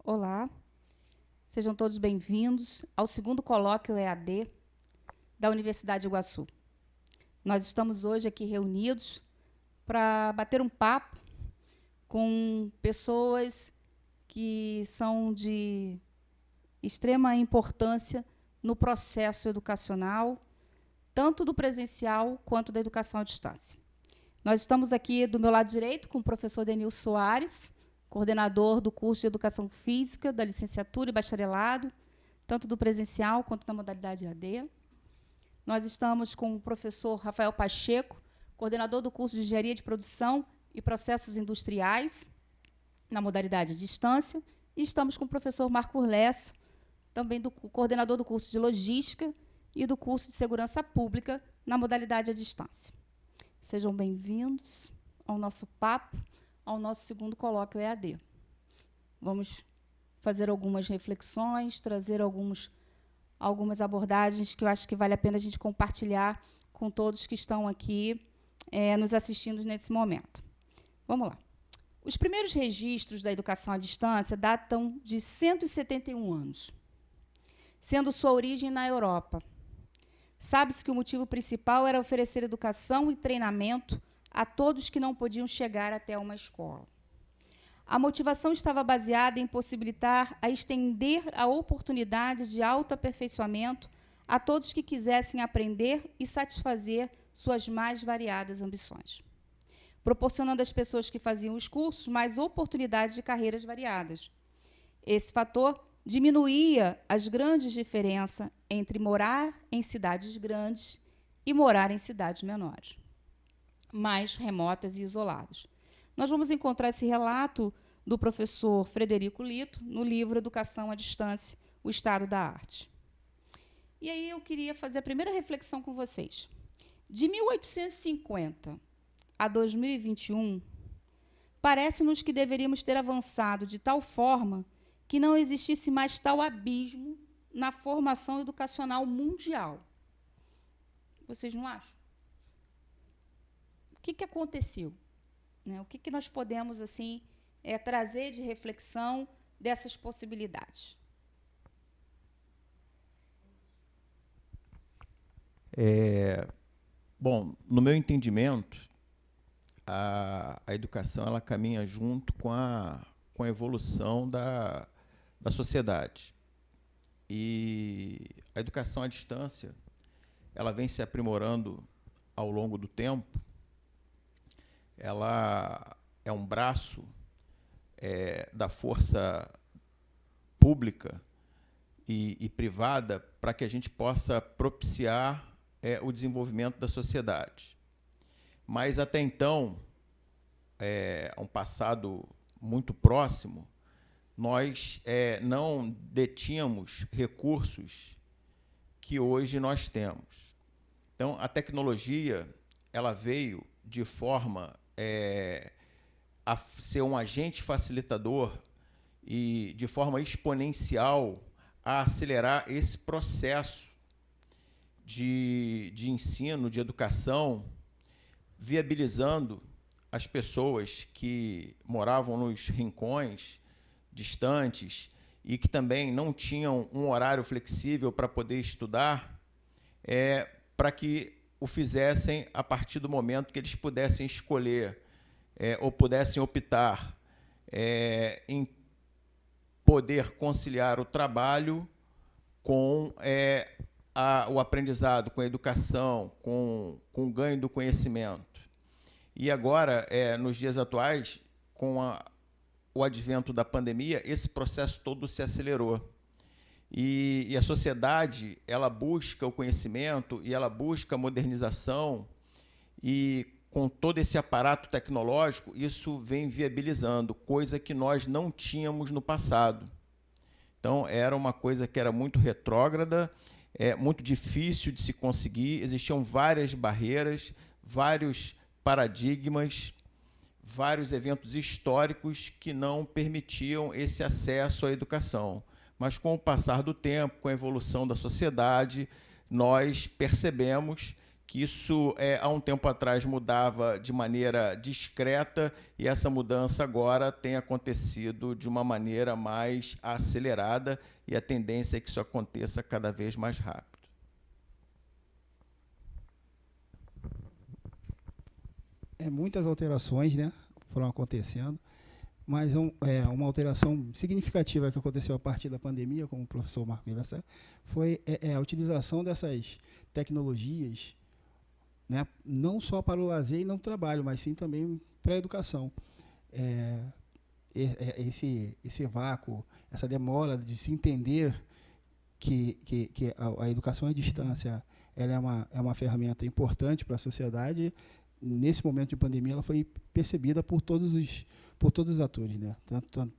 Olá, sejam todos bem-vindos ao segundo colóquio EAD da Universidade de Iguaçu. Nós estamos hoje aqui reunidos para bater um papo com pessoas que são de extrema importância no processo educacional, tanto do presencial quanto da educação à distância. Nós estamos aqui do meu lado direito com o professor Denilson Soares, coordenador do curso de Educação Física, da licenciatura e bacharelado, tanto do presencial quanto da modalidade EAD. Nós estamos com o professor Rafael Pacheco, coordenador do curso de Engenharia de Produção e Processos Industriais, na modalidade à distância, e estamos com o professor Marco Lessa, também coordenador do curso de Logística e do curso de Segurança Pública, na modalidade à distância. Sejam bem-vindos ao nosso papo, ao nosso segundo colóquio EAD. Vamos fazer algumas reflexões, trazer algumas abordagens que eu acho que vale a pena a gente compartilhar com todos que estão aqui nos assistindo nesse momento. Vamos lá. Os primeiros registros da educação à distância datam de 171 anos, sendo sua origem na Europa. Sabe-se que o motivo principal era oferecer educação e treinamento a todos que não podiam chegar até uma escola. A motivação estava baseada em possibilitar a estender a oportunidade de autoaperfeiçoamento a todos que quisessem aprender e satisfazer suas mais variadas ambições, proporcionando às pessoas que faziam os cursos mais oportunidades de carreiras variadas. Esse fator diminuía as grandes diferenças entre morar em cidades grandes e morar em cidades menores, mais remotas e isoladas. Nós vamos encontrar esse relato do professor Frederico Lito no livro Educação à Distância, o Estado da Arte. E aí eu queria fazer a primeira reflexão com vocês. De 1850 a 2021, parece-nos que deveríamos ter avançado de tal forma que não existisse mais tal abismo na formação educacional mundial. Vocês não acham? O que aconteceu? O que nós podemos assim, trazer de reflexão dessas possibilidades? Bom, no meu entendimento, a educação ela caminha junto com a evolução da sociedade. E a educação à distância ela vem se aprimorando ao longo do tempo. Ela é um braço da força pública e privada para que a gente possa propiciar o desenvolvimento da sociedade. Mas, até então, um passado muito próximo, nós não detínhamos recursos que hoje nós temos. Então, a tecnologia ela veio de forma a ser um agente facilitador e, de forma exponencial, a acelerar esse processo de ensino, de educação, viabilizando as pessoas que moravam nos rincões distantes e que também não tinham um horário flexível para poder estudar, para que o fizessem a partir do momento que eles pudessem escolher ou pudessem optar em poder conciliar o trabalho com o aprendizado, com a educação, com o ganho do conhecimento. E agora, nos dias atuais, com o advento da pandemia, esse processo todo se acelerou. E a sociedade ela busca o conhecimento e ela busca a modernização, e com todo esse aparato tecnológico, isso vem viabilizando, coisa que nós não tínhamos no passado. Então, era uma coisa que era muito retrógrada, muito difícil de se conseguir, existiam várias barreiras, vários paradigmas, vários eventos históricos que não permitiam esse acesso à educação. Mas, com o passar do tempo, com a evolução da sociedade, nós percebemos que isso, há um tempo atrás, mudava de maneira discreta e essa mudança agora tem acontecido de uma maneira mais acelerada e a tendência é que isso aconteça cada vez mais rápido. Muitas alterações, né, foram acontecendo, mas uma alteração significativa que aconteceu a partir da pandemia, como o professor Marco Vilaça, foi a utilização dessas tecnologias, né, não só para o lazer e não trabalho, mas sim também para a educação. Esse vácuo, essa demora de se entender que a educação à distância ela é uma ferramenta importante para a sociedade. Nesse momento de pandemia, ela foi percebida por todos os atores, né?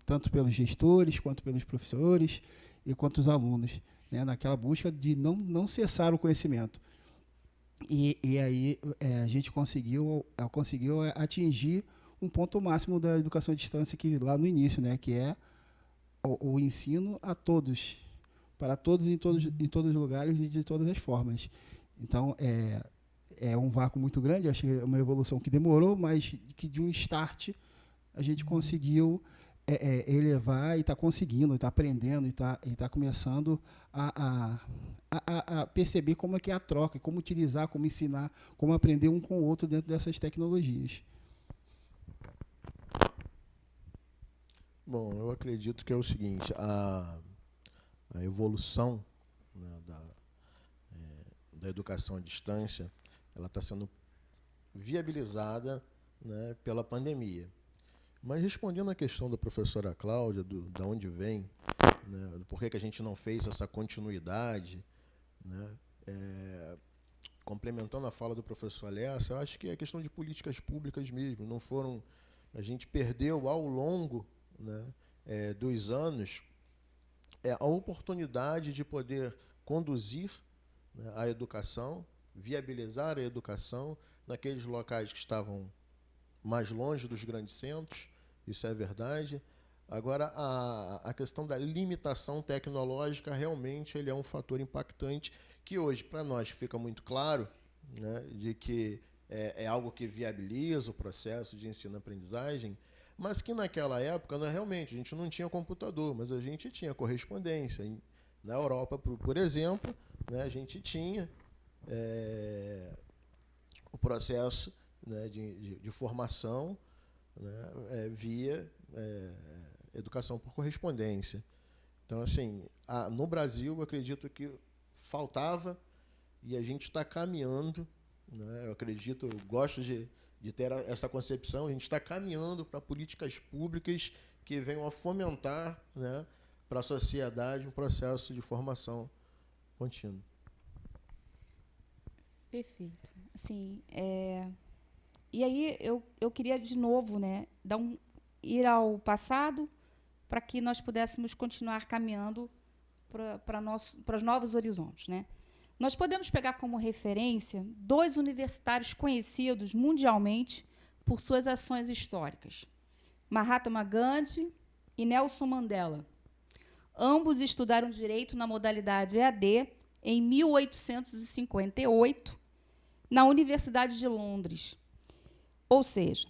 Tanto pelos gestores, quanto pelos professores e quanto os alunos, né? Naquela busca de não cessar o conhecimento. E aí a gente conseguiu atingir um ponto máximo da educação à distância que lá no início, né? Que é o ensino a todos, para todos em todos os lugares e de todas as formas. Então, é um vácuo muito grande, acho que é uma evolução que demorou, mas que de um start a gente conseguiu elevar e está conseguindo, está aprendendo e está começando a perceber como é que é a troca, como utilizar, como ensinar, como aprender um com o outro dentro dessas tecnologias. Bom, eu acredito que é o seguinte, a evolução, né, da educação à distância, ela está sendo viabilizada, né, pela pandemia. Mas respondendo à questão da professora Cláudia, da onde vem, né, por que a gente não fez essa continuidade, né, complementando a fala do professor Alessa, eu acho que é questão de políticas públicas mesmo. Não foram, a gente perdeu ao longo, né, dos anos a oportunidade de poder conduzir, né, a educação, viabilizar a educação naqueles locais que estavam mais longe dos grandes centros, isso é verdade. Agora, a questão da limitação tecnológica, realmente, ele é um fator impactante, que hoje, para nós, fica muito claro, né, de que é algo que viabiliza o processo de ensino-aprendizagem, mas que naquela época, realmente, a gente não tinha computador, mas a gente tinha correspondência. Na Europa, por exemplo, né, a gente tinha o processo, né, de formação, né, via educação por correspondência. Então, assim, no Brasil, eu acredito que faltava e a gente está caminhando, né, eu gosto de ter essa concepção, a gente está caminhando para políticas públicas que venham a fomentar, né, para a sociedade um processo de formação contínua. Perfeito. Assim, e aí eu queria, de novo, né, ir ao passado para que nós pudéssemos continuar caminhando para os novos horizontes, né? Nós podemos pegar como referência 2 universitários conhecidos mundialmente por suas ações históricas, Mahatma Gandhi e Nelson Mandela. Ambos estudaram direito na modalidade EAD em 1858, na Universidade de Londres. Ou seja,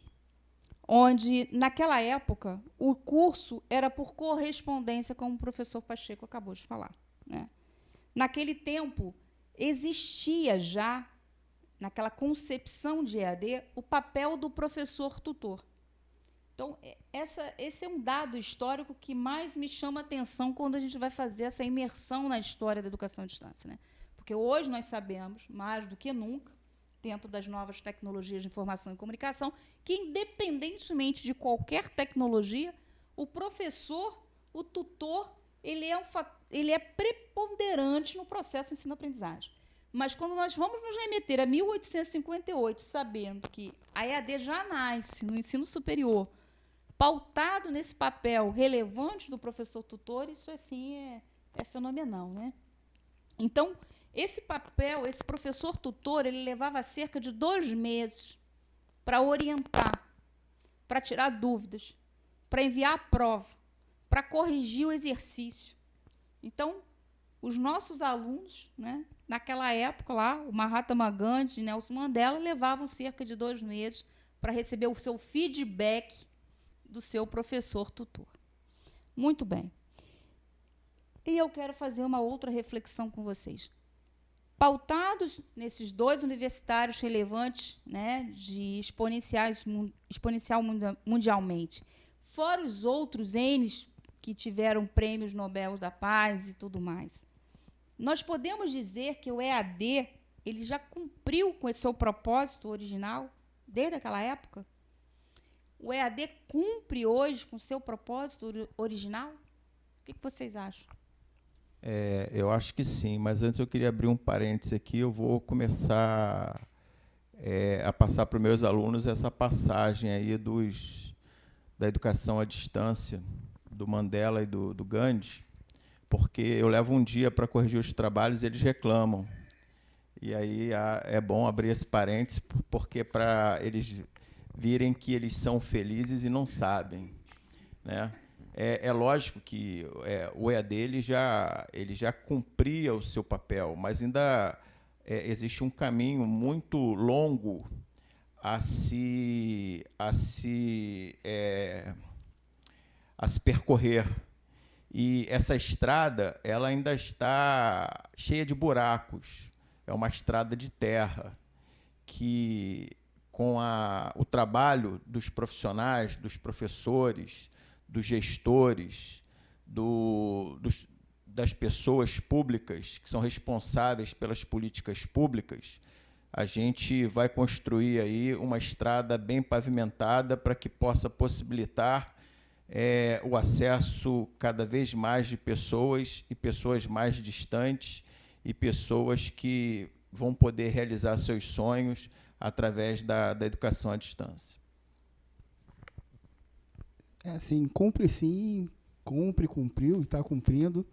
onde, naquela época, o curso era por correspondência, como o professor Pacheco acabou de falar, né? Naquele tempo, existia já, naquela concepção de EAD, o papel do professor tutor. Então, esse é um dado histórico que mais me chama a atenção quando a gente vai fazer essa imersão na história da educação à distância, né? Porque hoje nós sabemos, mais do que nunca, dentro das novas tecnologias de informação e comunicação, que, independentemente de qualquer tecnologia, o professor, o tutor, ele é preponderante no processo de ensino-aprendizagem. Mas, quando nós vamos nos remeter a 1858, sabendo que a EAD já nasce no ensino superior, pautado nesse papel relevante do professor tutor, isso, assim, é fenomenal, né? Então, esse papel, esse professor tutor, ele levava cerca de 2 meses para orientar, para tirar dúvidas, para enviar a prova, para corrigir o exercício. Então, os nossos alunos, né, naquela época lá, o Mahatma Gandhi e Nelson Mandela levavam cerca de 2 meses para receber o seu feedback do seu professor tutor. Muito bem. E eu quero fazer uma outra reflexão com vocês. Pautados nesses 2 universitários relevantes, né, de exponencial mundialmente, fora os outros N que tiveram prêmios Nobel da Paz e tudo mais, nós podemos dizer que o EAD ele já cumpriu com esse seu propósito original desde aquela época? O EAD cumpre hoje com o seu propósito original? O que vocês acham? Eu acho que sim, mas antes eu queria abrir um parêntese aqui. Eu vou começar a passar para os meus alunos essa passagem aí da educação à distância, do Mandela e do Gandhi, porque eu levo um dia para corrigir os trabalhos e eles reclamam. E aí é bom abrir esse parêntese, porque para eles virem que eles são felizes e não sabem, né? É lógico que o EAD ele já cumpria o seu papel, mas ainda existe um caminho muito longo a se percorrer. E essa estrada ela ainda está cheia de buracos. É uma estrada de terra que, com o trabalho dos profissionais, dos professores, dos gestores, das pessoas públicas que são responsáveis pelas políticas públicas, a gente vai construir aí uma estrada bem pavimentada para que possa possibilitar o acesso cada vez mais de pessoas, e pessoas mais distantes, e pessoas que vão poder realizar seus sonhos através da educação à distância. Assim, cumpre sim, cumpriu e está cumprindo,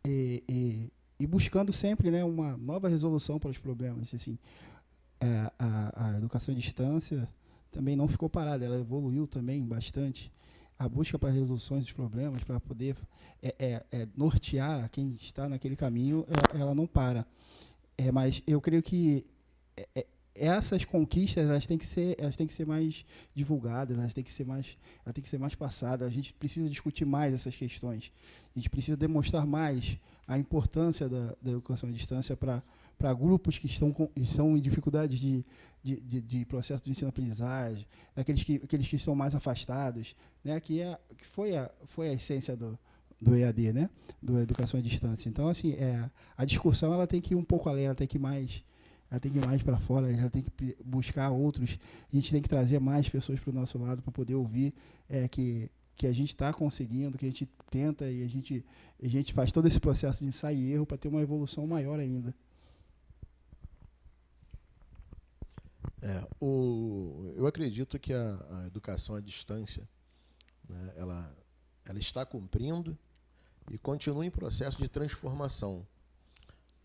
e buscando sempre, né, uma nova resolução para os problemas. Assim, a educação à distância também não ficou parada, ela evoluiu também bastante. A busca para resoluções dos problemas, para poder nortear a quem está naquele caminho, ela não para. Mas eu creio que essas conquistas elas têm que ser mais divulgadas, elas têm que ser mais passadas. A gente precisa discutir mais essas questões. A gente precisa demonstrar mais a importância da educação à distância para grupos que estão em dificuldades de processo de ensino-aprendizagem, aqueles que estão mais afastados, né, que foi a essência do EAD, né, da educação à distância. Então, assim, a discussão ela tem que ir um pouco além, ela tem que ir mais para fora, ela tem que buscar outros, a gente tem que trazer mais pessoas para o nosso lado para poder ouvir que a gente está conseguindo, que a gente tenta e a gente faz todo esse processo de ensaio e erro para ter uma evolução maior ainda. Eu acredito que a educação à distância, né, ela está cumprindo e continua em processo de transformação,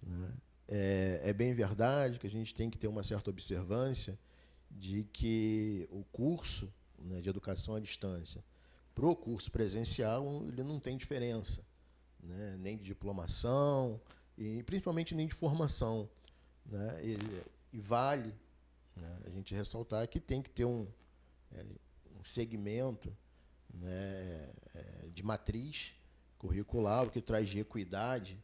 né? É bem verdade que a gente tem que ter uma certa observância de que o curso, né, de educação à distância para o curso presencial ele não tem diferença, né, nem de diplomação e principalmente nem de formação, né, e vale, né, a gente ressaltar que tem que ter um segmento, né, de matriz curricular, que traz de equidade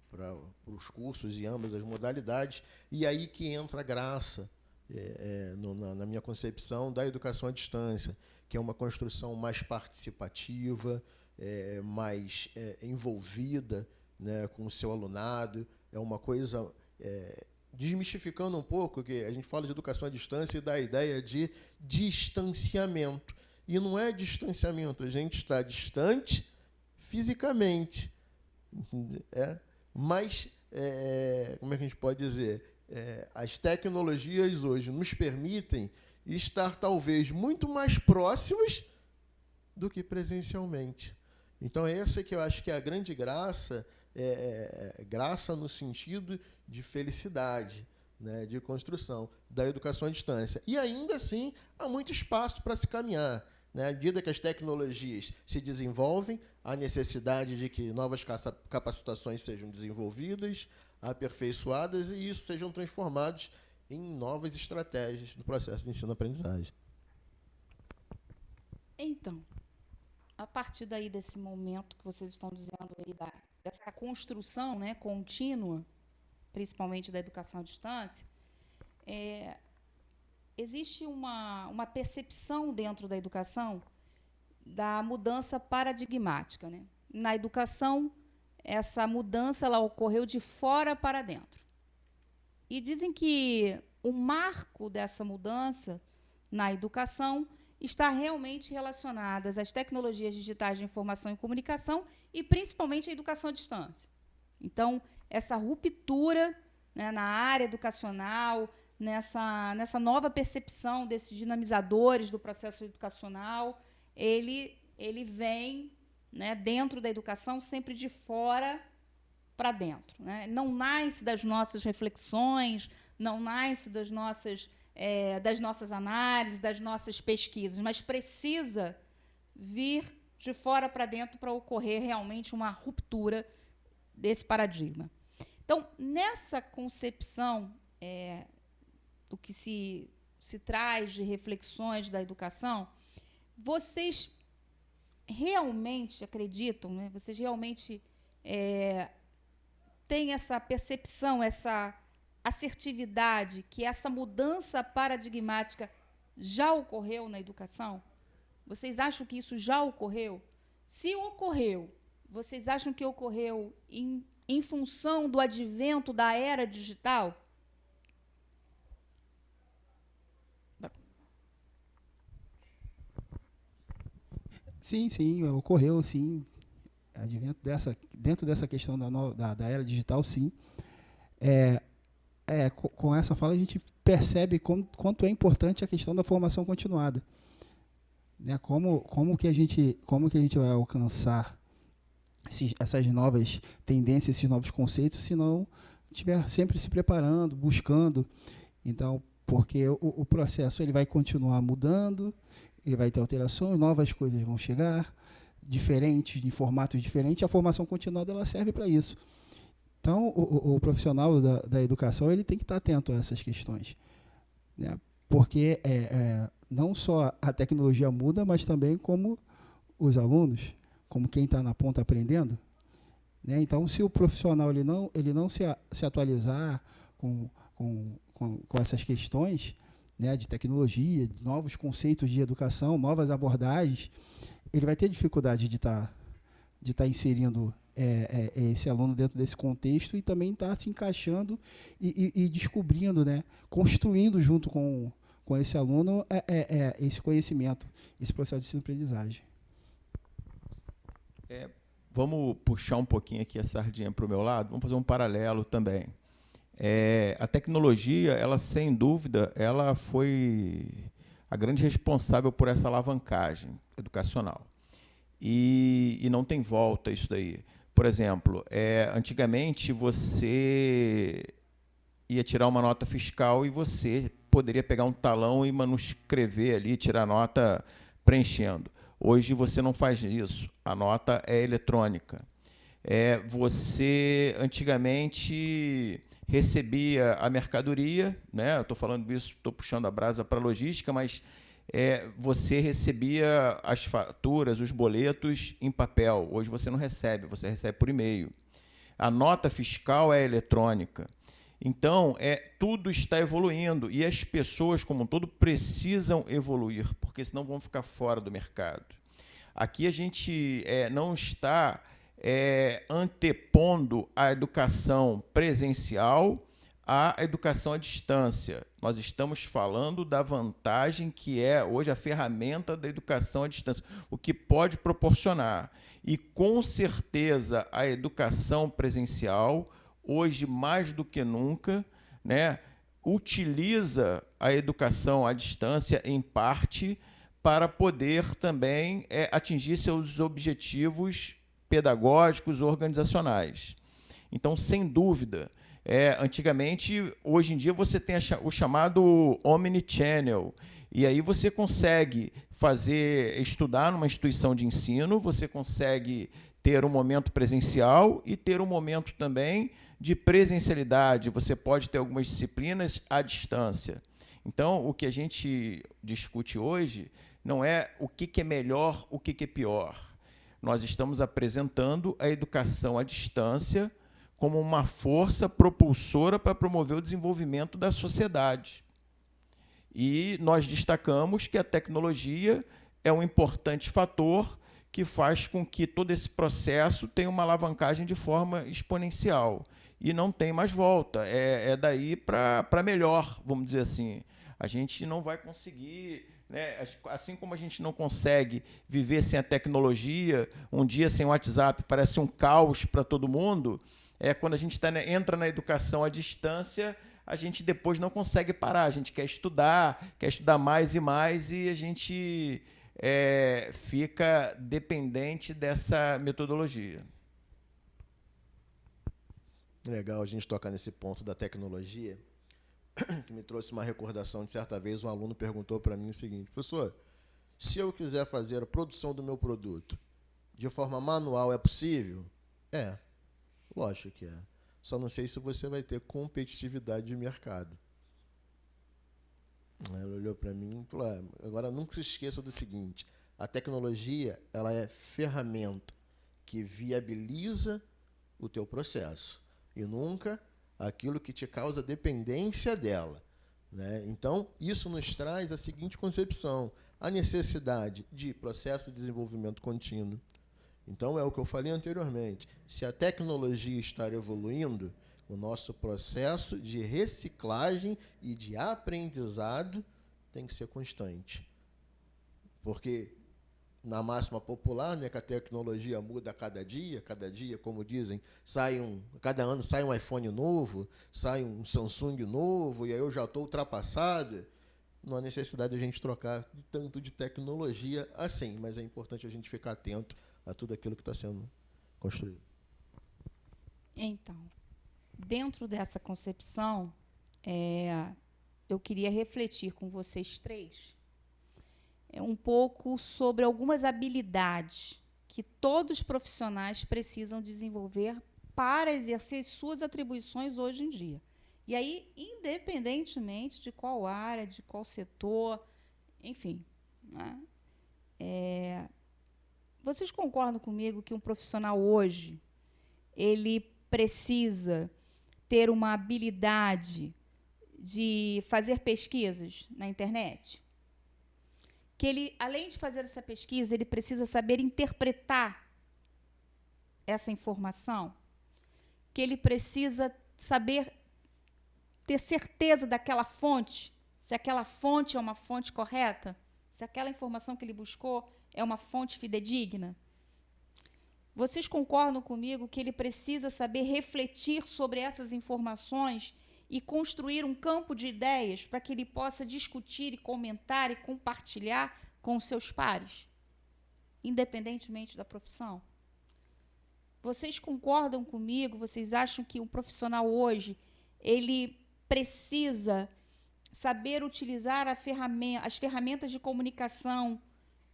para os cursos e ambas as modalidades, e aí que entra a graça, na minha concepção, da educação à distância, que é uma construção mais participativa, mais envolvida, né, com o seu alunado, é uma coisa... desmistificando um pouco, que a gente fala de educação à distância e da ideia de distanciamento. E não é distanciamento, a gente está distante fisicamente. Mas, como é que a gente pode dizer? As tecnologias hoje nos permitem estar, talvez, muito mais próximos do que presencialmente. Então, essa que eu acho que é a grande graça, graça no sentido de felicidade, né, de construção da educação à distância. E, ainda assim, há muito espaço para se caminhar. né, à medida que as tecnologias se desenvolvem, há necessidade de que novas capacitações sejam desenvolvidas, aperfeiçoadas, e isso sejam transformados em novas estratégias do processo de ensino-aprendizagem. Então, a partir daí desse momento que vocês estão dizendo aí, dessa construção, né, contínua, principalmente da educação à distância, existe uma percepção dentro da educação da mudança paradigmática, né? Na educação, essa mudança ela ocorreu de fora para dentro. E dizem que o marco dessa mudança na educação está realmente relacionado às tecnologias digitais de informação e comunicação e, principalmente, à educação à distância. Então, essa ruptura, né, na área educacional, nessa nova percepção desses dinamizadores do processo educacional, ele vem, né, dentro da educação sempre de fora para dentro, né? Não nasce das nossas reflexões, não nasce das nossas análises, das nossas pesquisas, mas precisa vir de fora para dentro para ocorrer realmente uma ruptura desse paradigma. Então, nessa concepção do que se traz de reflexões da educação, vocês realmente acreditam, né? Vocês realmente têm essa percepção, essa assertividade que essa mudança paradigmática já ocorreu na educação? Vocês acham que isso já ocorreu? Se ocorreu, vocês acham que ocorreu em função do advento da era digital? Sim, ocorreu, sim. Dentro dessa questão da era digital, sim. Com essa fala, a gente percebe quanto é importante a questão da formação continuada. Né? Como que a gente vai alcançar essas novas tendências, esses novos conceitos, se não estiver sempre se preparando, buscando. Então, porque o processo ele vai continuar mudando, ele vai ter alterações, novas coisas vão chegar, diferentes, em formatos diferentes, a formação continuada ela serve para isso. Então, o profissional da educação ele tem que estar atento a essas questões, né? Porque não só a tecnologia muda, mas também como os alunos, como quem está na ponta aprendendo, né? Então, se o profissional ele não se atualizar com essas questões, né, de tecnologia, de novos conceitos de educação, novas abordagens, ele vai ter dificuldade de estar inserindo esse aluno dentro desse contexto e também estar se encaixando e descobrindo, né, construindo junto com esse aluno esse conhecimento, esse processo de ensino-aprendizagem. Vamos puxar um pouquinho aqui a sardinha para o meu lado, vamos fazer um paralelo também. A tecnologia, ela sem dúvida, ela foi a grande responsável por essa alavancagem educacional. E não tem volta isso daí. Por exemplo, antigamente você ia tirar uma nota fiscal e você poderia pegar um talão e manuscrever ali, tirar a nota preenchendo. Hoje você não faz isso, a nota é eletrônica. Você antigamente recebia a mercadoria, né? Eu estou falando isso, estou puxando a brasa para a logística, mas você recebia as faturas, os boletos em papel. Hoje você não recebe, você recebe por e-mail. A nota fiscal é eletrônica. Então, tudo está evoluindo e as pessoas, como um todo, precisam evoluir, porque senão vão ficar fora do mercado. Aqui a gente não está antepondo a educação presencial à educação à distância. Nós estamos falando da vantagem que é hoje a ferramenta da educação à distância, o que pode proporcionar. E, com certeza, a educação presencial, hoje mais do que nunca, né, utiliza a educação à distância, em parte, para poder também atingir seus objetivos pedagógicos, organizacionais. Então, sem dúvida, antigamente, hoje em dia, você tem o chamado omnichannel. E aí você consegue estudar numa instituição de ensino, você consegue ter um momento presencial e ter um momento também de presencialidade. Você pode ter algumas disciplinas à distância. Então, o que a gente discute hoje não é o que é melhor, o que é pior. Nós estamos apresentando a educação à distância como uma força propulsora para promover o desenvolvimento da sociedade. E nós destacamos que a tecnologia é um importante fator que faz com que todo esse processo tenha uma alavancagem de forma exponencial. E não tem mais volta. É daí para melhor, vamos dizer assim. A gente não vai conseguir, né? Assim como a gente não consegue viver sem a tecnologia, um dia sem o WhatsApp parece um caos para todo mundo, quando a gente entra na educação à distância, a gente depois não consegue parar. A gente quer estudar mais e mais, e a gente fica dependente dessa metodologia. Legal a gente tocar nesse ponto da tecnologia, que me trouxe uma recordação de certa vez um aluno perguntou para mim o seguinte: professor, se eu quiser fazer a produção do meu produto de forma manual, é possível? Lógico que é. Só não sei se você vai ter competitividade de mercado. Ele olhou para mim e falou: agora nunca se esqueça do seguinte, a tecnologia ela é ferramenta que viabiliza o teu processo e nunca aquilo que te causa dependência dela, né? Então, isso nos traz a seguinte concepção: a necessidade de processo de desenvolvimento contínuo. Então, é o que eu falei anteriormente. Se a tecnologia está evoluindo, o nosso processo de reciclagem e de aprendizado tem que ser constante. Porque, na máxima popular, né, que a tecnologia muda a cada dia, como dizem, cada ano sai um iPhone novo, sai um Samsung novo, e aí eu já estou ultrapassado. Não há necessidade de a gente trocar tanto de tecnologia assim, mas é importante a gente ficar atento a tudo aquilo que está sendo construído. Então, dentro dessa concepção, eu queria refletir com vocês três um pouco sobre algumas habilidades que todos os profissionais precisam desenvolver para exercer suas atribuições hoje em dia. E aí, independentemente de qual área, de qual setor, enfim, né? Vocês concordam comigo que um profissional hoje, ele precisa ter uma habilidade de fazer pesquisas na internet? Que ele, além de fazer essa pesquisa, ele precisa saber interpretar essa informação? Que ele precisa saber ter certeza daquela fonte, se aquela fonte é uma fonte correta, se aquela informação que ele buscou é uma fonte fidedigna? Vocês concordam comigo que ele precisa saber refletir sobre essas informações e construir um campo de ideias para que ele possa discutir e comentar e compartilhar com os seus pares, independentemente da profissão? Vocês concordam comigo? Vocês acham que um profissional hoje, ele precisa saber utilizar as ferramentas de comunicação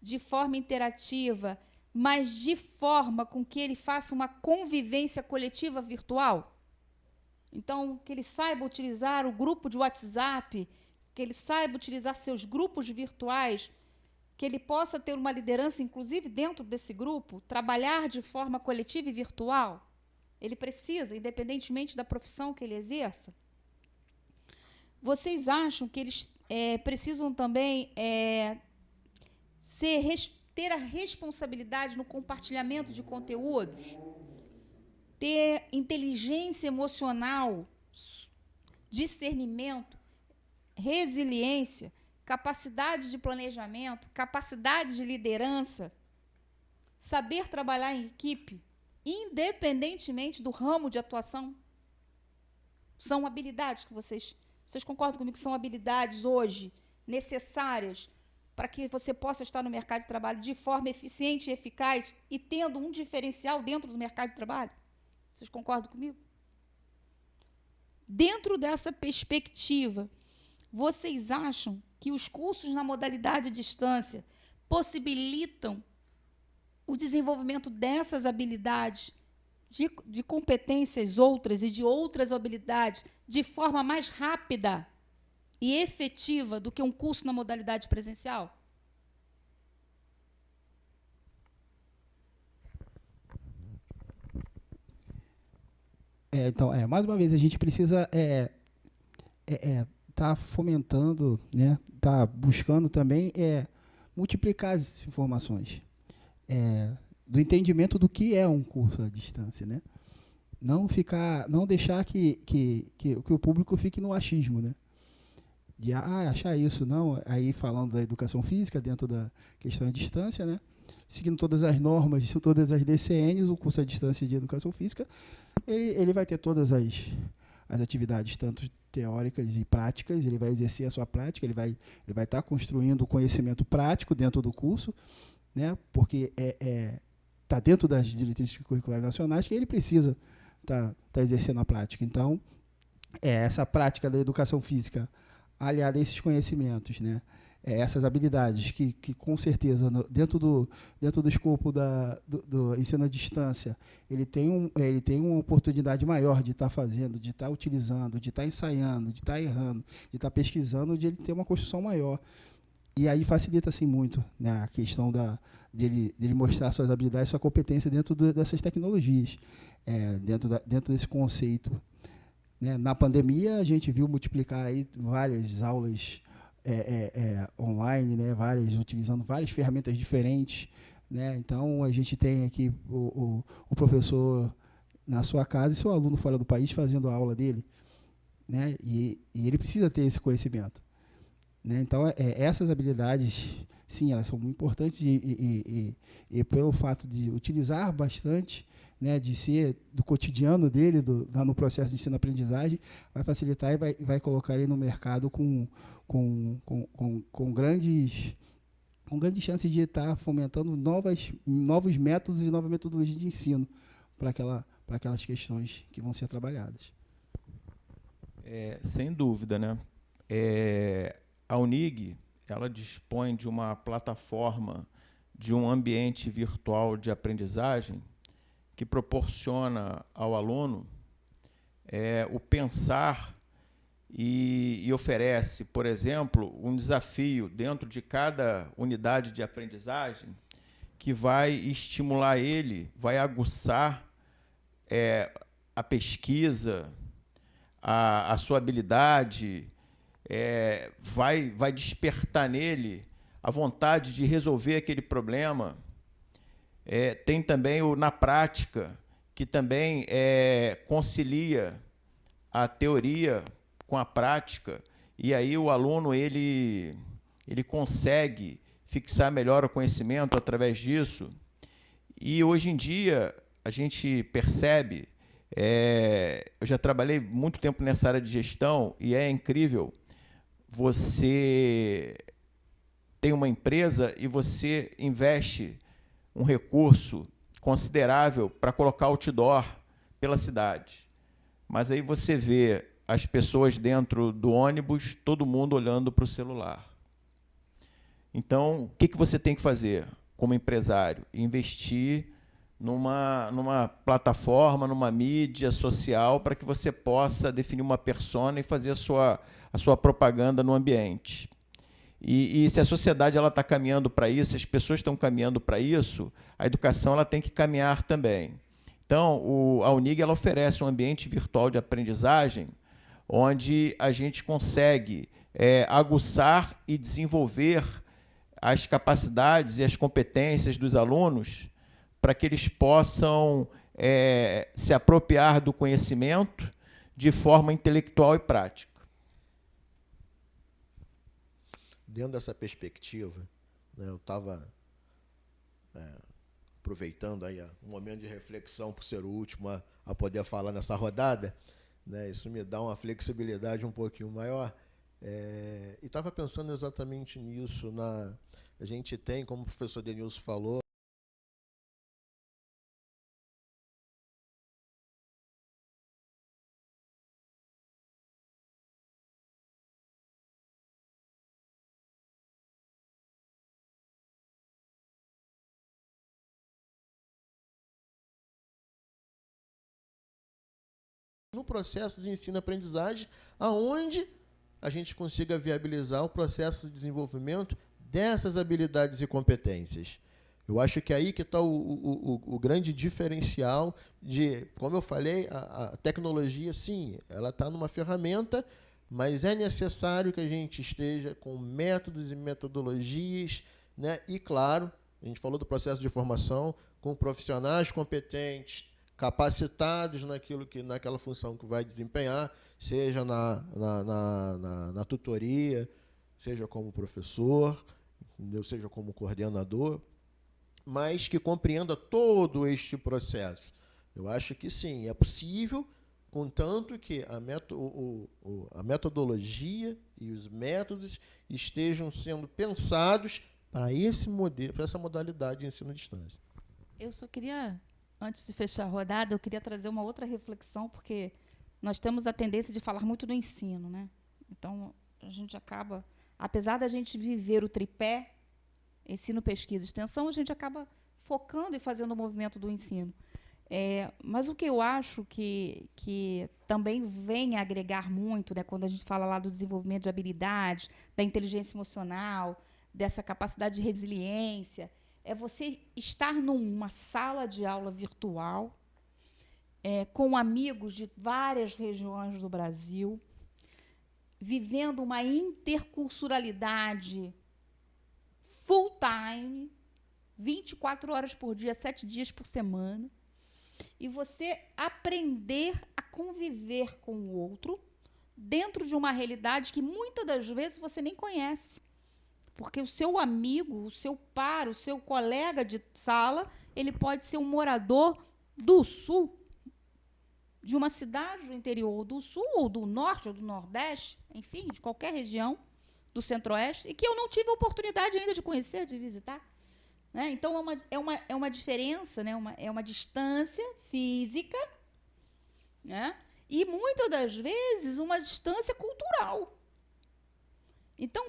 de forma interativa, mas de forma com que ele faça uma convivência coletiva virtual? Então, que ele saiba utilizar o grupo de WhatsApp, que ele saiba utilizar seus grupos virtuais, que ele possa ter uma liderança, inclusive, dentro desse grupo, trabalhar de forma coletiva e virtual? Ele precisa, independentemente da profissão que ele exerça? Vocês acham que eles precisam também ter a responsabilidade no compartilhamento de conteúdos? Ter inteligência emocional, discernimento, resiliência, capacidade de planejamento, capacidade de liderança, saber trabalhar em equipe, independentemente do ramo de atuação? São habilidades que vocês concordam comigo que são habilidades hoje necessárias para que você possa estar no mercado de trabalho de forma eficiente e eficaz e tendo um diferencial dentro do mercado de trabalho? Vocês concordam comigo? Dentro dessa perspectiva, vocês acham que os cursos na modalidade distância possibilitam o desenvolvimento dessas habilidades, de competências outras e de outras habilidades, de forma mais rápida e efetiva do que um curso na modalidade presencial? Então, mais uma vez, a gente precisa tá fomentando, né, tá buscando também multiplicar as informações do entendimento do que é um curso à distância, né? Não deixar que o público fique no achismo, né? De achar isso, não. Aí falando da educação física dentro da questão à distância, né? Seguindo todas as normas, todas as DCNs, o curso à distância de educação física, ele vai ter todas as atividades, tanto teóricas e práticas, ele vai exercer a sua prática, ele vai estar construindo o conhecimento prático dentro do curso, né? Porque está dentro das diretrizes curriculares nacionais que ele precisa tá exercendo a prática. Então, essa prática da educação física aliada a esses conhecimentos, né? Essas habilidades que com certeza, dentro do escopo do ensino à distância, ele tem uma oportunidade maior de estar fazendo, de estar utilizando, de estar ensaiando, de estar errando, de estar pesquisando, de ele ter uma construção maior. E aí facilita assim, muito, né, a questão dele mostrar suas habilidades, sua competência dentro dessas tecnologias, dentro desse conceito. Né? Na pandemia, a gente viu multiplicar aí várias aulas online, né? Utilizando várias ferramentas diferentes. Né? Então, a gente tem aqui o professor na sua casa e seu aluno fora do país fazendo a aula dele. Né? E ele precisa ter esse conhecimento. Né? Então, essas habilidades, sim, elas são muito importantes e pelo fato de utilizar bastante, né, de ser do cotidiano dele, no processo de ensino-aprendizagem, vai facilitar e vai colocar ele no mercado com grandes chances de estar fomentando novos métodos e nova metodologia de ensino para aquelas questões que vão ser trabalhadas. Sem dúvida, né? A UNIG, ela dispõe de uma plataforma, de um ambiente virtual de aprendizagem que proporciona ao aluno o pensar e oferece, por exemplo, um desafio dentro de cada unidade de aprendizagem que vai estimular ele, vai aguçar a pesquisa, a sua habilidade, vai despertar nele a vontade de resolver aquele problema. Tem também o na prática, que também concilia a teoria com a prática, e aí o aluno ele consegue fixar melhor o conhecimento através disso. E hoje em dia a gente percebe, eu já trabalhei muito tempo nessa área de gestão e é incrível, você tem uma empresa e você investe um recurso considerável para colocar outdoor pela cidade. Mas aí você vê as pessoas dentro do ônibus, todo mundo olhando para o celular. Então, o que você tem que fazer como empresário? Investir numa plataforma, numa mídia social, para que você possa definir uma persona e fazer a sua propaganda no ambiente. E se a sociedade está caminhando para isso, se as pessoas estão caminhando para isso, a educação ela tem que caminhar também. Então, a UNIG ela oferece um ambiente virtual de aprendizagem onde a gente consegue aguçar e desenvolver as capacidades e as competências dos alunos para que eles possam se apropriar do conhecimento de forma intelectual e prática. Dentro dessa perspectiva, né, eu estava aproveitando aí um momento de reflexão por ser o último a poder falar nessa rodada, né, isso me dá uma flexibilidade um pouquinho maior, e estava pensando exatamente nisso. A gente tem, como o professor Denilson falou, no processo de ensino-aprendizagem, aonde a gente consiga viabilizar o processo de desenvolvimento dessas habilidades e competências. Eu acho que é aí que está o grande diferencial de, como eu falei, a tecnologia, sim, ela está numa ferramenta, mas é necessário que a gente esteja com métodos e metodologias, né? E, claro, a gente falou do processo de formação, com profissionais competentes, capacitados naquela função que vai desempenhar, seja na tutoria, seja como professor, entendeu? Seja como coordenador, mas que compreenda todo este processo. Eu acho que sim, é possível, contanto que a metodologia e os métodos estejam sendo pensados para esse modelo, para essa modalidade de ensino à distância. Eu só queria, antes de fechar a rodada, eu queria trazer uma outra reflexão, porque nós temos a tendência de falar muito do ensino, né? Então, a gente acaba, apesar da gente viver o tripé, ensino, pesquisa e extensão, a gente acaba focando e fazendo o movimento do ensino. Mas o que eu acho que também vem a agregar muito, né, quando a gente fala lá do desenvolvimento de habilidades, da inteligência emocional, dessa capacidade de resiliência, é você estar numa sala de aula virtual, com amigos de várias regiões do Brasil, vivendo uma interculturalidade full time, 24 horas por dia, 7 dias por semana, e você aprender a conviver com o outro dentro de uma realidade que muitas das vezes você nem conhece. Porque o seu amigo, o seu par, o seu colega de sala, ele pode ser um morador do sul, de uma cidade do interior do sul, ou do norte, ou do nordeste, enfim, de qualquer região do centro-oeste, e que eu não tive a oportunidade ainda de conhecer, de visitar. Né? Então, é uma diferença, né? É uma distância física, né? E, muitas das vezes, uma distância cultural. Então,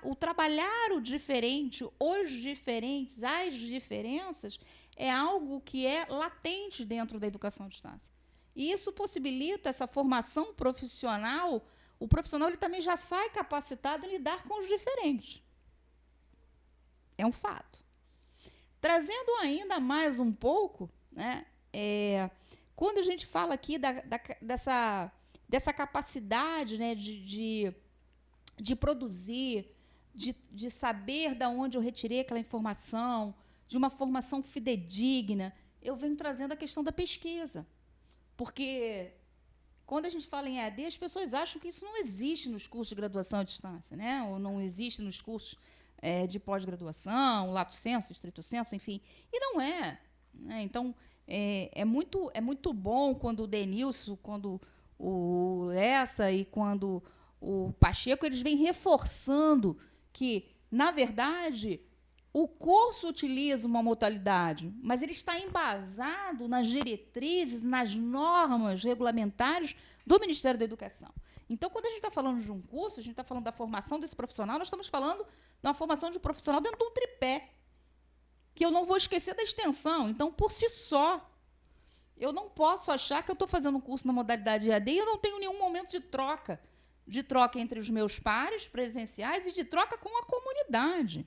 o trabalhar o diferente, os diferentes, as diferenças, é algo que é latente dentro da educação à distância. E isso possibilita essa formação profissional. O profissional ele também já sai capacitado em lidar com os diferentes. É um fato. Trazendo ainda mais um pouco, né, quando a gente fala aqui dessa capacidade, né, de produzir, de saber de onde eu retirei aquela informação, de uma formação fidedigna, eu venho trazendo a questão da pesquisa. Porque quando a gente fala em EAD, as pessoas acham que isso não existe nos cursos de graduação à distância, né? Ou não existe nos cursos de pós-graduação, lato sensu, estrito sensu, enfim. E não é. Né? Então, é muito bom quando o Denilson, quando o Lessa e quando o Pacheco, eles vêm reforçando que, na verdade, o curso utiliza uma modalidade, mas ele está embasado nas diretrizes, nas normas regulamentares do Ministério da Educação. Então, quando a gente está falando de um curso, a gente está falando da formação desse profissional, nós estamos falando de uma formação de um profissional dentro de um tripé, que eu não vou esquecer da extensão. Então, por si só, eu não posso achar que eu estou fazendo um curso na modalidade EAD e eu não tenho nenhum momento de troca entre os meus pares presenciais e de troca com a comunidade.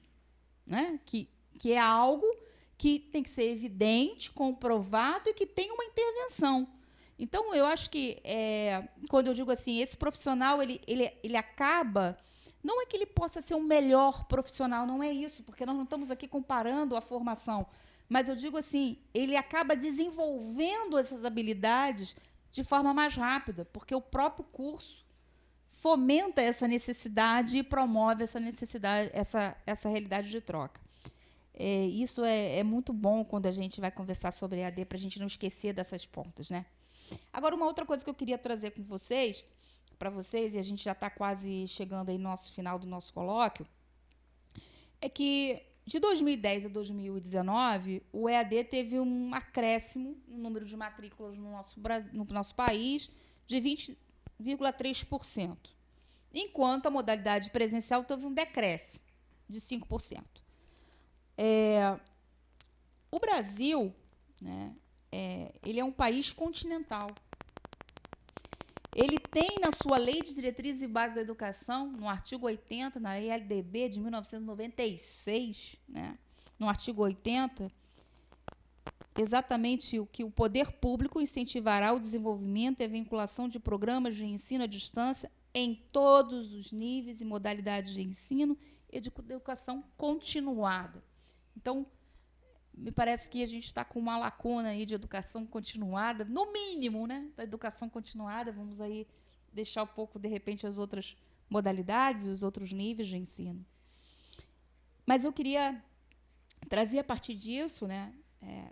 Né? Que é algo que tem que ser evidente, comprovado e que tem uma intervenção. Então, eu acho que, quando eu digo assim, esse profissional, ele acaba... Não é que ele possa ser o melhor profissional, não é isso, porque nós não estamos aqui comparando a formação, mas eu digo assim, ele acaba desenvolvendo essas habilidades de forma mais rápida, porque o próprio curso fomenta essa necessidade e promove essa necessidade, essa realidade de troca. Isso é muito bom quando a gente vai conversar sobre EAD, para a gente não esquecer dessas pontas, né? Agora, uma outra coisa que eu queria trazer com vocês, para vocês, e a gente já está quase chegando aí no nosso final do nosso colóquio, é que de 2010 a 2019, o EAD teve um acréscimo no número de matrículas no nosso país de 20,3%, enquanto a modalidade presencial teve um decréscimo de 5%. O Brasil, né, ele é um país continental. Ele tem na sua Lei de Diretrizes e Bases da Educação, no artigo 80, na LDB de 1996, né, no artigo 80, exatamente o que o poder público incentivará o desenvolvimento e a vinculação de programas de ensino à distância em todos os níveis e modalidades de ensino e de educação continuada. Então, me parece que a gente está com uma lacuna aí de educação continuada, no mínimo, né, da educação continuada. Vamos aí deixar um pouco, de repente, as outras modalidades e os outros níveis de ensino. Mas eu queria trazer, a partir disso, né,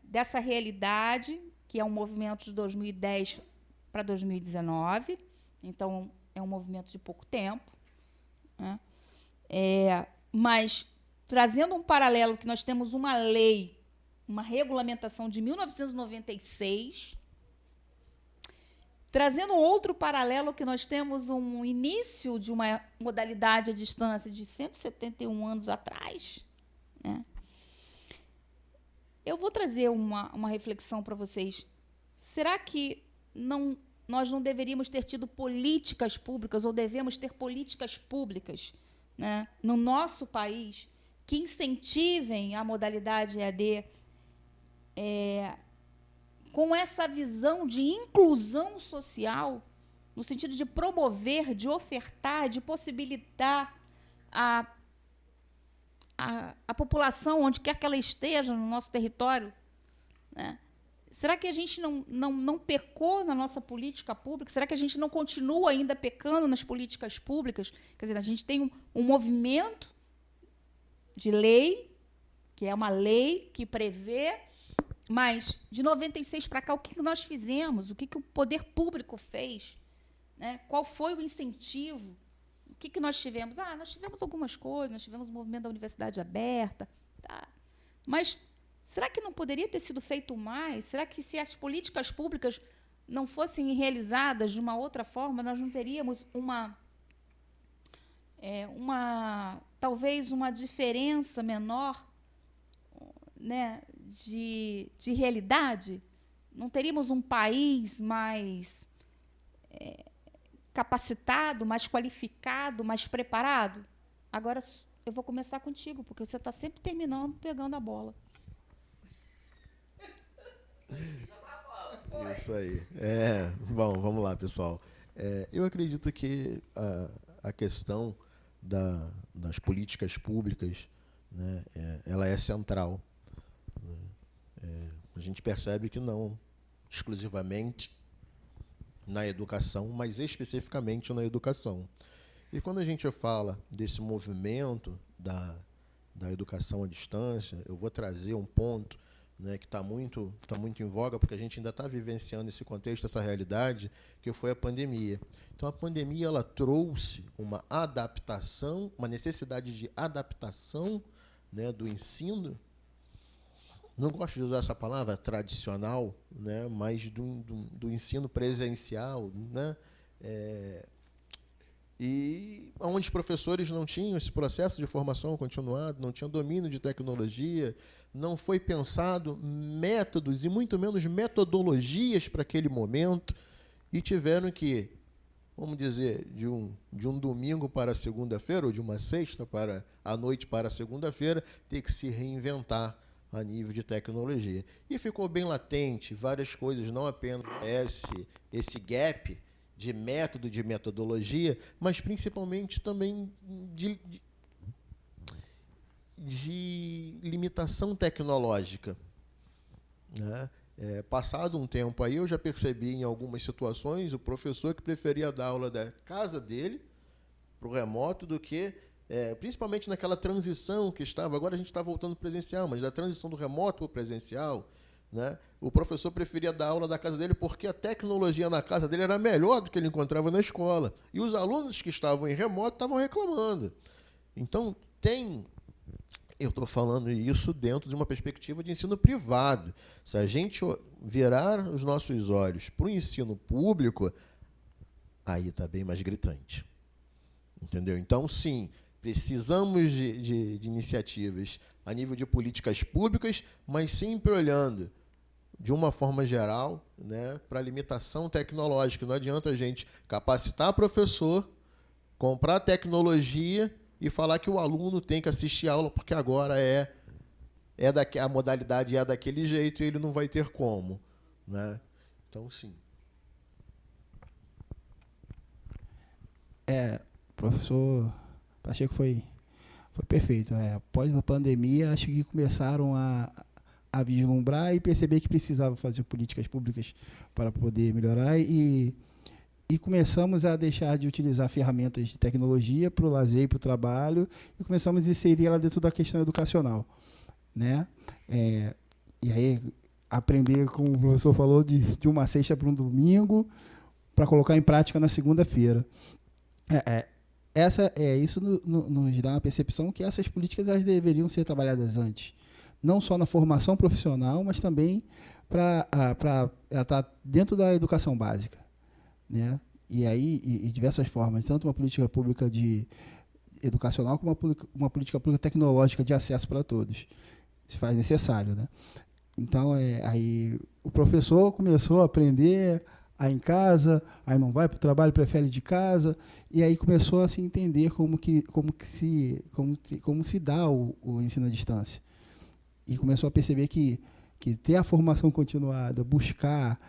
dessa realidade, que é um movimento de 2010 para 2019, então é um movimento de pouco tempo, né, mas trazendo um paralelo, que nós temos uma lei, uma regulamentação de 1996, trazendo outro paralelo, que nós temos um início de uma modalidade à distância de 171 anos atrás, né? Eu vou trazer uma reflexão para vocês. Será que nós não deveríamos ter tido políticas públicas, ou devemos ter políticas públicas, né, no nosso país, que incentivem a modalidade EAD, com essa visão de inclusão social, no sentido de promover, de ofertar, de possibilitar a população, onde quer que ela esteja no nosso território, né? Será que a gente não pecou na nossa política pública? Será que a gente não continua ainda pecando nas políticas públicas? Quer dizer, a gente tem um movimento de lei, que é uma lei que prevê, mas de 96 para cá, o que nós fizemos? O que o poder público fez? Né? Qual foi o incentivo? O que nós tivemos? Nós tivemos algumas coisas, nós tivemos o movimento da universidade aberta, tá? Mas será que não poderia ter sido feito mais? Será que, se as políticas públicas não fossem realizadas de uma outra forma, nós não teríamos talvez uma diferença menor, né, de realidade? Não teríamos um país mais capacitado, mais qualificado, mais preparado? Agora eu vou começar contigo, porque você está sempre pegando a bola. Isso aí. Bom, vamos lá, pessoal. Eu acredito que a questão das políticas públicas, né, ela é central. A gente percebe que não exclusivamente na educação, mas especificamente na educação. E quando a gente fala desse movimento da educação à distância, eu vou trazer um ponto, né, que está muito em voga, porque a gente ainda está vivenciando esse contexto, essa realidade, que foi a pandemia. Então, a pandemia ela trouxe uma adaptação, uma necessidade de adaptação, né, do ensino. Não gosto de usar essa palavra tradicional, né, mas do ensino presencial, né, e onde os professores não tinham esse processo de formação continuada, não tinham domínio de tecnologia, não foi pensado métodos e muito menos metodologias para aquele momento, e tiveram que, vamos dizer, de um domingo para a segunda-feira, ou de uma sexta para a noite para a segunda-feira, ter que se reinventar a nível de tecnologia. E ficou bem latente várias coisas, não apenas esse gap de método, de metodologia, mas principalmente também de limitação tecnológica, né? Passado um tempo aí, eu já percebi em algumas situações o professor que preferia dar aula da casa dele para o remoto do que, principalmente naquela transição que estava, agora a gente está voltando presencial, mas da transição do remoto para o presencial, né? O professor preferia dar aula da casa dele porque a tecnologia na casa dele era melhor do que ele encontrava na escola. E os alunos que estavam em remoto estavam reclamando. Então, eu estou falando isso dentro de uma perspectiva de ensino privado. Se a gente virar os nossos olhos para o ensino público, aí está bem mais gritante. Entendeu? Então, sim, precisamos de iniciativas a nível de políticas públicas, mas sempre olhando de uma forma geral, né, para limitação tecnológica. Não adianta a gente capacitar professor, comprar tecnologia e falar que o aluno tem que assistir a aula porque agora a modalidade é daquele jeito e ele não vai ter como, né? Então, sim. O professor Pacheco foi perfeito. Após a pandemia, acho que começaram a vislumbrar e perceber que precisava fazer políticas públicas para poder melhorar e começamos a deixar de utilizar ferramentas de tecnologia para o lazer e para o trabalho e começamos a inserir ela dentro da questão educacional, né? E aí aprender, como o professor falou, de uma sexta para um domingo para colocar em prática na segunda-feira. Isso nos dá uma percepção que essas políticas elas deveriam ser trabalhadas antes, não só na formação profissional, mas também para estar dentro da educação básica, né? E aí, de diversas formas, tanto uma política pública educacional como uma política pública tecnológica de acesso para todos. Se faz necessário, né? Então, aí o professor começou a aprender aí em casa, aí não vai para o trabalho, prefere de casa, e aí começou a se entender como se dá o ensino à distância. E começou a perceber que ter a formação continuada, buscar,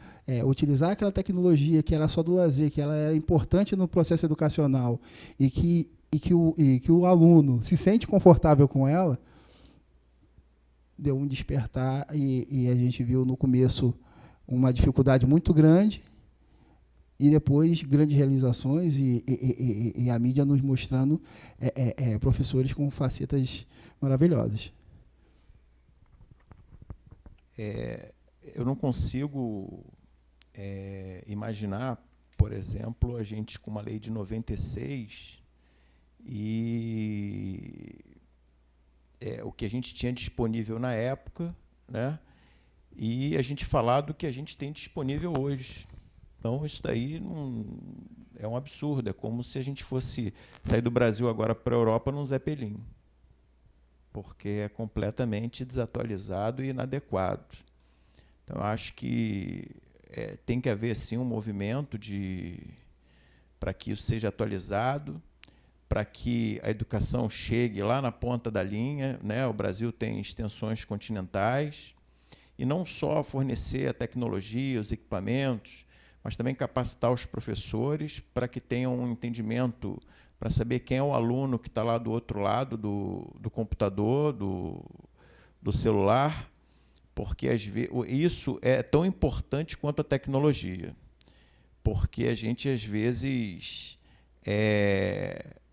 utilizar aquela tecnologia que era só do lazer, que ela era importante no processo educacional e que o aluno se sente confortável com ela, deu um despertar e a gente viu no começo uma dificuldade muito grande e depois grandes realizações e a mídia nos mostrando professores com facetas maravilhosas. Eu não consigo imaginar, por exemplo, a gente com uma lei de 96 e o que a gente tinha disponível na época, né? E a gente falar do que a gente tem disponível hoje. Então, isso daí é um absurdo. É como se a gente fosse sair do Brasil agora para a Europa num Zeppelin, porque é completamente desatualizado e inadequado. Então, eu acho que tem que haver, sim, um movimento para que isso seja atualizado, para que a educação chegue lá na ponta da linha, né? O Brasil tem extensões continentais, e não só fornecer a tecnologia, os equipamentos, mas também capacitar os professores para que tenham um entendimento, para saber quem é o aluno que está lá do outro lado do computador, do celular, porque isso é tão importante quanto a tecnologia, porque a gente, às vezes,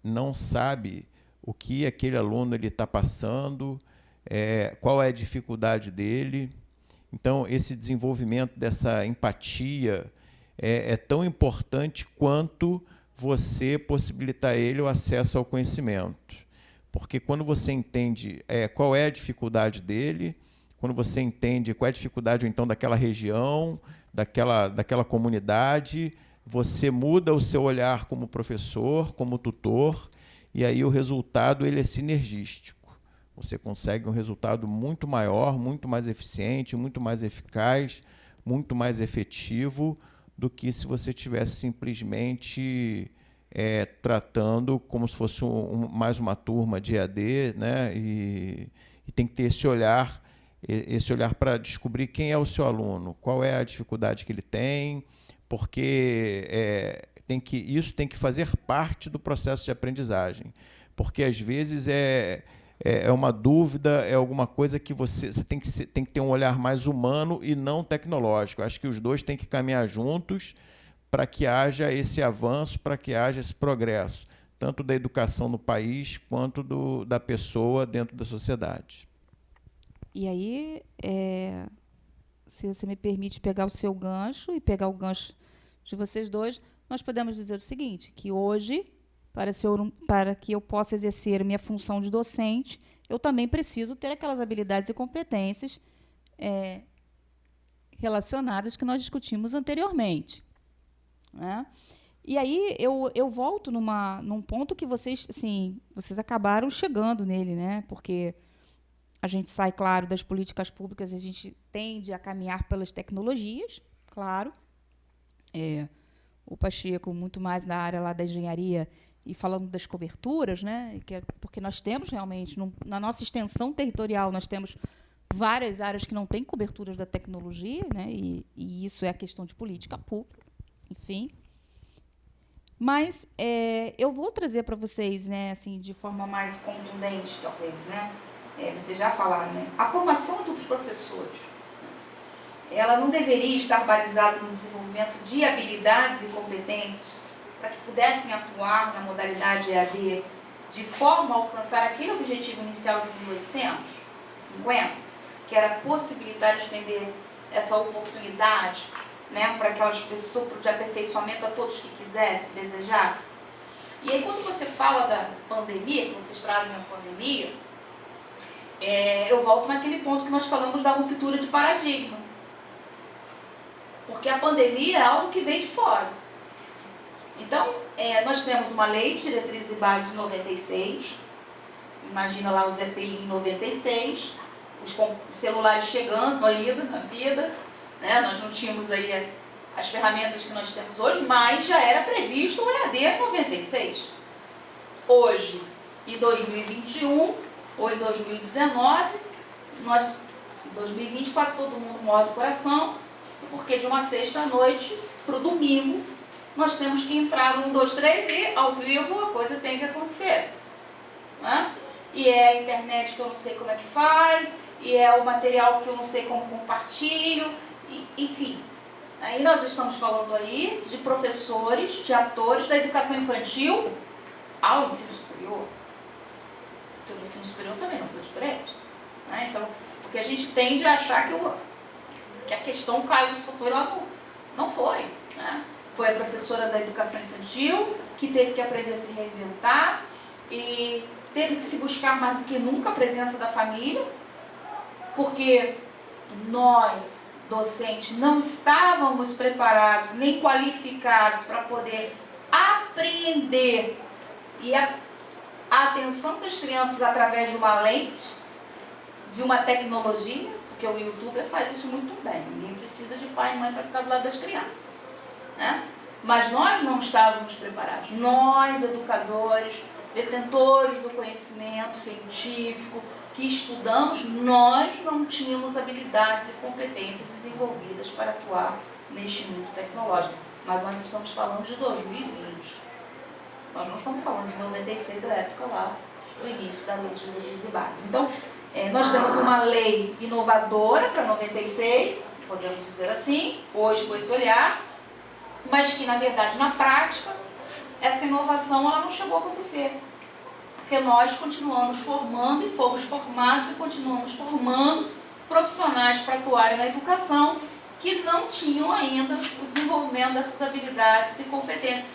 não sabe o que aquele aluno está passando, qual é a dificuldade dele. Então, esse desenvolvimento dessa empatia é tão importante quanto você possibilitar a ele o acesso ao conhecimento. Porque quando você entende qual é a dificuldade dele, quando você entende qual é a dificuldade ou então daquela região, daquela comunidade, você muda o seu olhar como professor, como tutor, e aí o resultado ele é sinergístico. Você consegue um resultado muito maior, muito mais eficiente, muito mais eficaz, muito mais efetivo do que se você estivesse simplesmente tratando como se fosse mais uma turma de EAD, né? E tem que ter esse olhar para descobrir quem é o seu aluno, qual é a dificuldade que ele tem, porque isso tem que fazer parte do processo de aprendizagem, porque às vezes é uma dúvida, é alguma coisa que você tem que ter um olhar mais humano e não tecnológico. Acho que os dois têm que caminhar juntos para que haja esse avanço, para que haja esse progresso, tanto da educação no país quanto da pessoa dentro da sociedade. E aí, se você me permite pegar o seu gancho e pegar o gancho de vocês dois, nós podemos dizer o seguinte, que hoje, para que eu possa exercer minha função de docente, eu também preciso ter aquelas habilidades e competências relacionadas que nós discutimos anteriormente, né? E aí eu volto num ponto que vocês acabaram chegando nele, né? Porque a gente sai, claro, das políticas públicas, a gente tende a caminhar pelas tecnologias, claro. O Pacheco, muito mais na área lá da engenharia, e falando das coberturas, né, porque nós temos realmente, na nossa extensão territorial, nós temos várias áreas que não têm coberturas da tecnologia, né, e isso é a questão de política pública, enfim. Mas eu vou trazer para vocês, né, assim, de forma mais contundente, talvez, né, vocês já falaram, né, a formação dos professores, ela não deveria estar balizada no desenvolvimento de habilidades e competências para que pudessem atuar na modalidade EAD de forma a alcançar aquele objetivo inicial de 1850, que era possibilitar estender essa oportunidade, né, para aquelas pessoas, de aperfeiçoamento a todos que quisessem, desejassem. E aí, quando você fala da pandemia, que vocês trazem a pandemia, eu volto naquele ponto que nós falamos da ruptura de paradigma. Porque a pandemia é algo que vem de fora. Então, nós temos uma lei de diretrizes e bases de 96, imagina lá o Zé Pelin em 96, os celulares chegando ainda na vida, né? Nós não tínhamos aí as ferramentas que nós temos hoje, mas já era previsto o EAD em 96. Hoje, em 2021 ou em 2019, em 2020 quase todo mundo morre do coração, porque de uma sexta-noite para o domingo, nós temos que entrar no 1, 2, 3 e, ao vivo, a coisa tem que acontecer. Né? E é a internet que eu não sei como é que faz, e é o material que eu não sei como compartilho, enfim. Aí nós estamos falando aí de professores, de atores da educação infantil ao ensino superior. Porque o ensino superior também não foi diferente. Né? Então, porque a gente tende a achar que a questão caiu, só foi lá no... Não foi. Né? Foi a professora da educação infantil que teve que aprender a se reinventar e teve que se buscar mais do que nunca a presença da família, porque nós, docentes, não estávamos preparados nem qualificados para poder apreender e a atenção das crianças através de uma lente, de uma tecnologia, porque o YouTuber faz isso muito bem, ninguém precisa de pai e mãe para ficar do lado das crianças. Né? Mas nós não estávamos preparados, nós, educadores, detentores do conhecimento científico, que estudamos, nós não tínhamos habilidades e competências desenvolvidas para atuar neste mundo tecnológico. Mas nós estamos falando de 2020, nós não estamos falando de 96, da época lá, do início da lei de diretrizes e bases. Então, nós temos uma lei inovadora para 96, podemos dizer assim, hoje com esse olhar, mas que, na verdade, na prática, essa inovação ela não chegou a acontecer. Porque nós continuamos formando e fomos formados e continuamos formando profissionais para atuarem na educação que não tinham ainda o desenvolvimento dessas habilidades e competências.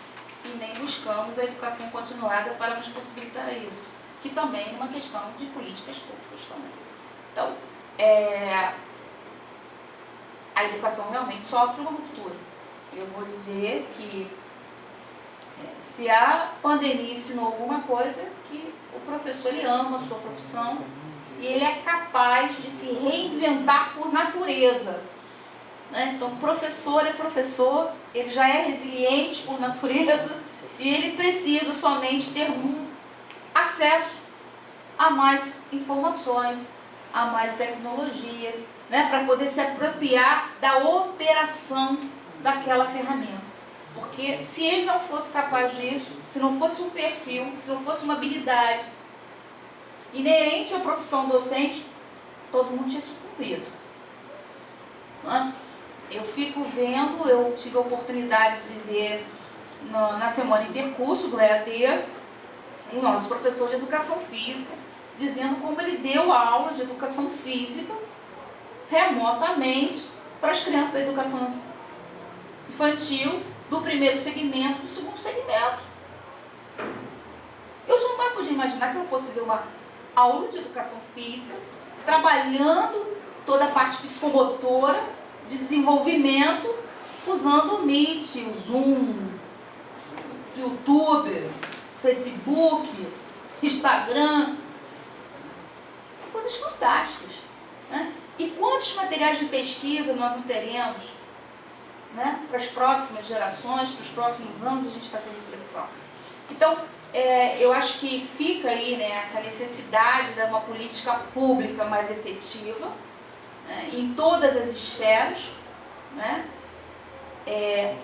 E nem buscamos a educação continuada para nos possibilitar isso, que também é uma questão de políticas públicas também. Então, a educação realmente sofre uma ruptura. Eu vou dizer que se a pandemia ensinou alguma coisa, que o professor ele ama a sua profissão e ele é capaz de se reinventar por natureza. Né? Então, professor é professor, ele já é resiliente por natureza e ele precisa somente ter acesso a mais informações, a mais tecnologias, né? Para poder se apropriar da operação daquela ferramenta. Porque se ele não fosse capaz disso, se não fosse um perfil, se não fosse uma habilidade inerente à profissão docente, todo mundo tinha sucumbido. Né? Eu fico vendo, eu tive a oportunidade de ver na semana intercurso do EAD, o nosso professor de educação física, dizendo como ele deu aula de educação física remotamente para as crianças da educação infantil, do primeiro segmento, do segundo segmento. Eu jamais podia imaginar que eu fosse ver uma aula de educação física, trabalhando toda a parte psicomotora, de desenvolvimento, usando o Meet, o Zoom, o YouTube, Facebook, Instagram. coisas fantásticas, né? E quantos materiais de pesquisa nós não teremos, né, para as próximas gerações, para os próximos anos, a gente fazer reflexão. Então, eu acho que fica aí, né, essa necessidade de uma política pública mais efetiva, né, em todas as esferas, né?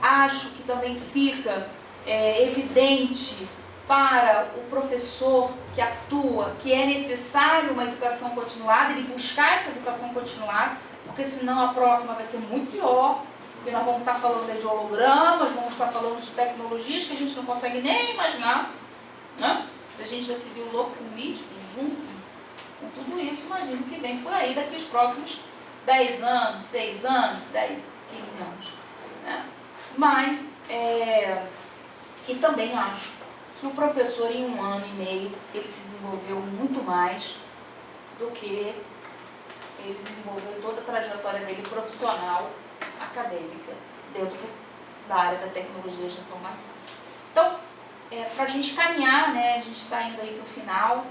Acho que também fica evidente para o professor que atua que é necessário uma educação continuada, ele buscar essa educação continuada, porque senão a próxima vai ser muito pior, porque nós vamos estar falando de hologramas, vamos estar falando de tecnologias que a gente não consegue nem imaginar, né? Se a gente já se viu louco com mítico, junto com tudo isso, imagina o que vem por aí daqui os próximos 10 anos, 6 anos, 10, 15 anos. Né? Mas, e também acho que o professor em 1 ano e meio, ele se desenvolveu muito mais do que ele desenvolveu em toda a trajetória dele profissional, acadêmica, dentro da área da tecnologia de informação. Então, para a gente caminhar, né, a gente está indo aí para o final,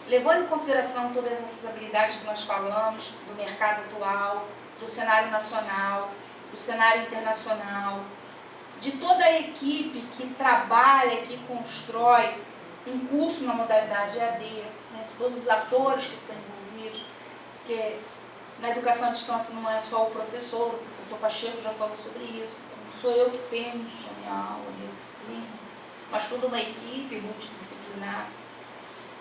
levando em consideração todas essas habilidades que nós falamos, do mercado atual, do cenário nacional, do cenário internacional, de toda a equipe que trabalha, que constrói um curso na modalidade EAD, né, de todos os atores que são envolvidos, porque na educação à distância não é só o professor Pacheco já falou sobre isso, então não sou eu que penso a minha aula, a minha disciplina, mas toda uma equipe multidisciplinar.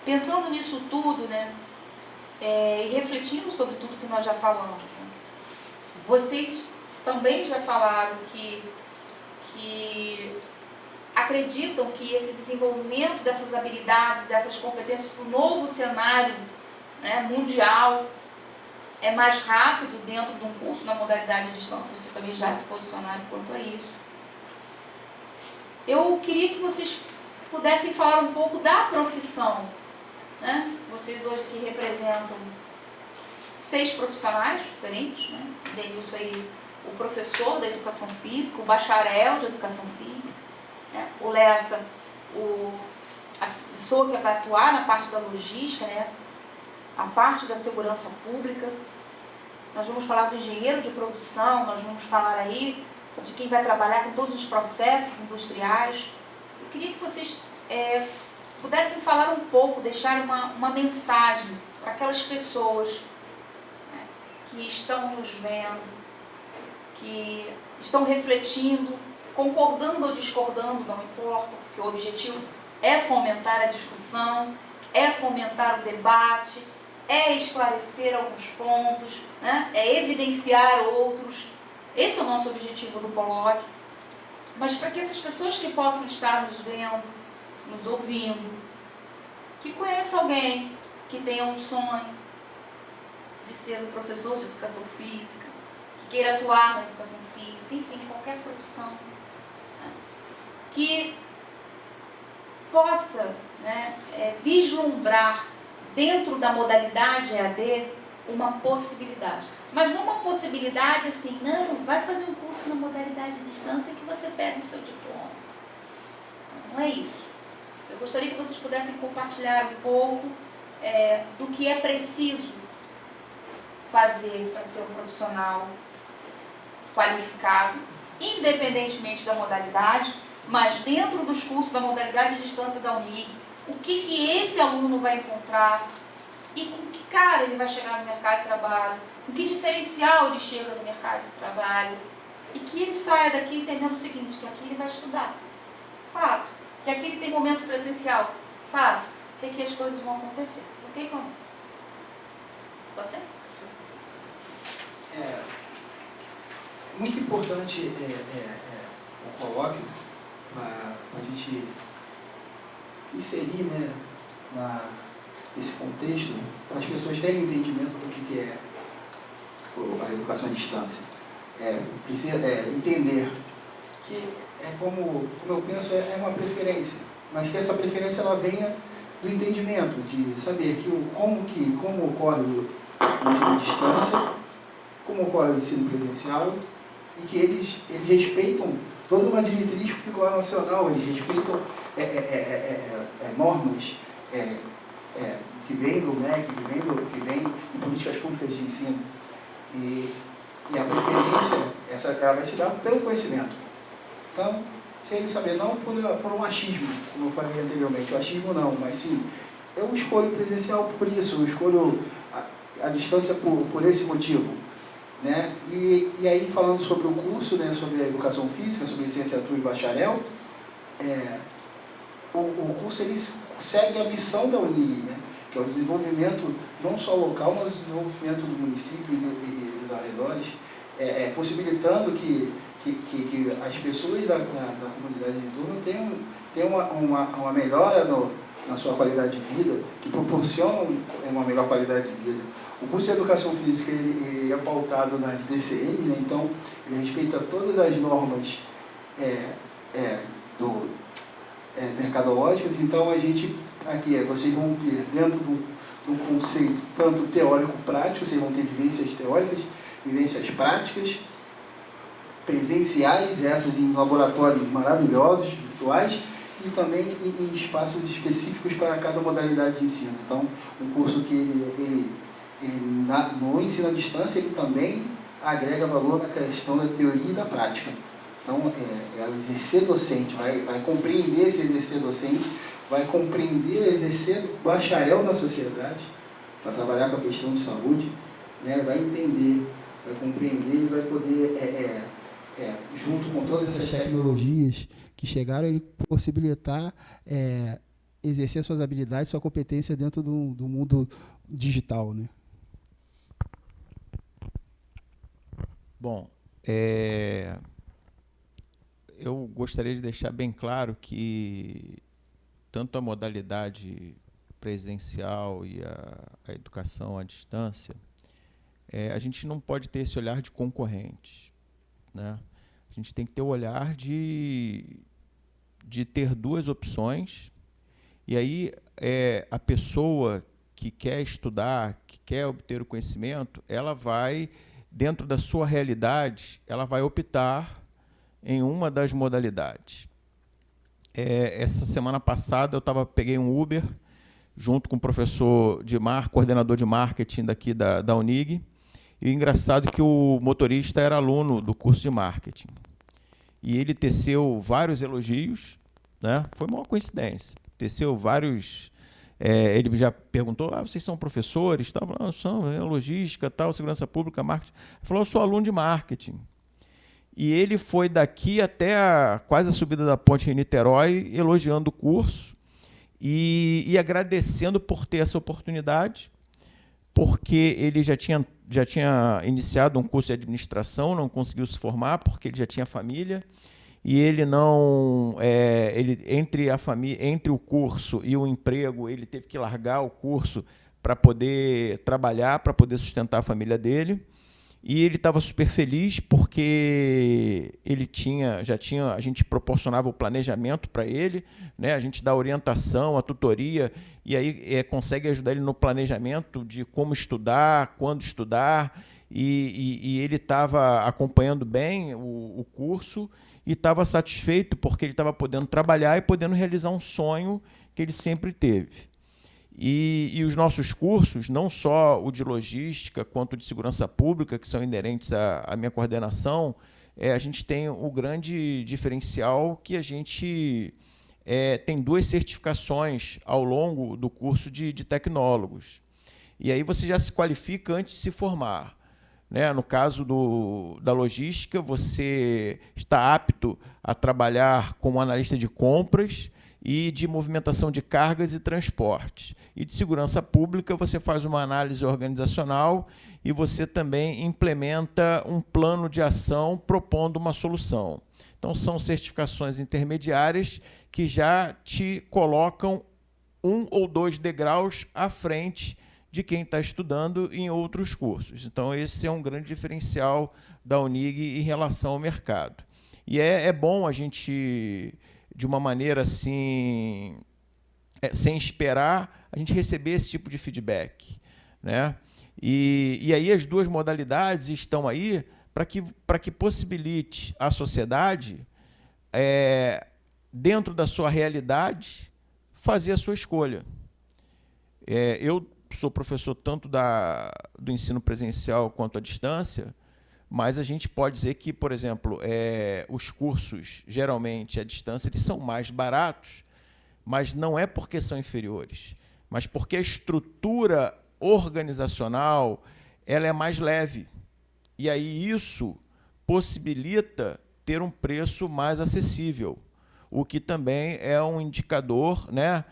Pensando nisso tudo, né, e refletindo sobre tudo que nós já falamos, né, vocês também já falaram que acreditam que esse desenvolvimento dessas habilidades, dessas competências para o novo cenário, né, mundial é mais rápido dentro de um curso na modalidade de distância. Vocês também já se posicionaram quanto a isso. Eu queria que vocês pudessem falar um pouco da profissão, né? Vocês hoje que representam 6 profissionais diferentes, né? Denilson aí, o professor da educação física, o bacharel de educação física, né? O Lessa, a pessoa que vai atuar na parte da logística, né? A parte da segurança pública. Nós vamos falar do engenheiro de produção, nós vamos falar aí de quem vai trabalhar com todos os processos industriais. Eu queria que vocês pudessem falar um pouco, deixar uma mensagem para aquelas pessoas, né, que estão nos vendo, que estão refletindo, concordando ou discordando, não importa, porque o objetivo é fomentar a discussão, é fomentar o debate, é esclarecer alguns pontos, né, é evidenciar outros. Esse é o nosso objetivo do colóquio. Mas para que essas pessoas que possam estar nos vendo, nos ouvindo, que conheça alguém que tenha um sonho de ser um professor de educação física, que queira atuar na educação física, enfim, qualquer profissão, né, que possa, né, vislumbrar dentro da modalidade EAD uma possibilidade. Mas não uma possibilidade assim, não, vai fazer um curso na modalidade de distância que você pega o seu diploma. Não é isso. Eu gostaria que vocês pudessem compartilhar um pouco do que é preciso fazer para ser um profissional qualificado, independentemente da modalidade, mas dentro dos cursos da modalidade de distância da Unig, o que esse aluno vai encontrar e com que cara ele vai chegar no mercado de trabalho, com que diferencial ele chega no mercado de trabalho, e que ele saia daqui entendendo o seguinte, que aqui ele vai estudar, fato, que aqui ele tem momento presencial, fato, que aqui as coisas vão acontecer. Por que começa? Você? É muito importante o colóquio para a gente inserir, né, nesse contexto, para as pessoas terem entendimento do que é a educação à distância. Precisa entender que como eu penso, é uma preferência, mas que essa preferência ela venha do entendimento, de saber que como ocorre o ensino à distância, como ocorre o ensino presencial, e que eles respeitam toda uma diretriz curricular nacional, eles respeitam normas que vem do MEC, que vem de políticas públicas de ensino. E a preferência, ela vai se dar pelo conhecimento. Então, se ele saber, não por um achismo, como eu falei anteriormente, o achismo não, mas sim, eu escolho presencial por isso, eu escolho a distância por esse motivo. Né? E aí, falando sobre o curso, né, sobre a educação física, sobre licenciatura e bacharel, o curso ele segue a missão da UNIG, né, que é o desenvolvimento não só local, mas o desenvolvimento do município e dos arredores, possibilitando que as pessoas da comunidade de entorno tenham uma melhora na sua qualidade de vida, que proporcionam uma melhor qualidade de vida. O curso de Educação Física ele é pautado na DCM, né? Então ele respeita todas as normas mercadológicas. Então a gente, aqui, vocês vão ter dentro de um conceito tanto teórico-prático, vocês vão ter vivências teóricas, vivências práticas, presenciais, essas em laboratórios maravilhosos, virtuais, e também em espaços específicos para cada modalidade de ensino. Então, um curso que no ensino à distância, ele também agrega valor na questão da teoria e da prática. Então, exercer docente, vai compreender esse exercer docente, vai compreender exercer bacharel na sociedade, para trabalhar com a questão de saúde, né? Vai entender, vai compreender e vai poder, junto com todas essas tecnologias que chegaram, ele possibilitar exercer suas habilidades, sua competência dentro do mundo digital, né? Bom, eu gostaria de deixar bem claro que tanto a modalidade presencial e a educação à distância, a gente não pode ter esse olhar de concorrente, né? A gente tem que ter o olhar de ter duas opções, e aí a pessoa que quer estudar, que quer obter o conhecimento, ela vai, dentro da sua realidade, ela vai optar em uma das modalidades. Essa semana passada eu peguei um Uber junto com o professor coordenador de marketing daqui da UNIG, e o engraçado é que o motorista era aluno do curso de marketing. E ele teceu vários elogios, né? Foi uma coincidência. Teceu vários... ele já perguntou, vocês são professores? Não, são, logística, tal, segurança pública, marketing. Ele falou, eu sou aluno de marketing. E ele foi daqui até quase a subida da ponte em Niterói, elogiando o curso e agradecendo por ter essa oportunidade, porque ele já tinha iniciado um curso de administração, não conseguiu se formar, porque ele já tinha família, e ele não... entre o curso e o emprego, ele teve que largar o curso para poder trabalhar, para poder sustentar a família dele. E ele estava super feliz porque a gente proporcionava o planejamento para ele, né? A gente dá a orientação, a tutoria, e aí consegue ajudar ele no planejamento de como estudar, quando estudar, e ele estava acompanhando bem o curso e estava satisfeito porque ele estava podendo trabalhar e podendo realizar um sonho que ele sempre teve. E os nossos cursos, não só o de logística quanto o de segurança pública, que são inerentes à minha coordenação, a gente tem o grande diferencial que a gente tem 2 certificações ao longo do curso de tecnólogos. E aí você já se qualifica antes de se formar, né? No caso da logística, você está apto a trabalhar como analista de compras e de movimentação de cargas e transportes. E de segurança pública, você faz uma análise organizacional e você também implementa um plano de ação propondo uma solução. Então, são certificações intermediárias que já te colocam 1 ou 2 degraus à frente de quem está estudando em outros cursos. Então, esse é um grande diferencial da UNIG em relação ao mercado. E é bom a gente, de uma maneira assim, sem esperar, a gente receber esse tipo de feedback, né? E aí as 2 modalidades estão aí para que possibilite à sociedade, dentro da sua realidade, fazer a sua escolha. Eu sou professor tanto do ensino presencial quanto à distância, mas a gente pode dizer que, por exemplo, os cursos, geralmente, à distância, eles são mais baratos, mas não é porque são inferiores, mas porque a estrutura organizacional ela é mais leve. E aí isso possibilita ter um preço mais acessível, o que também é um indicador, né,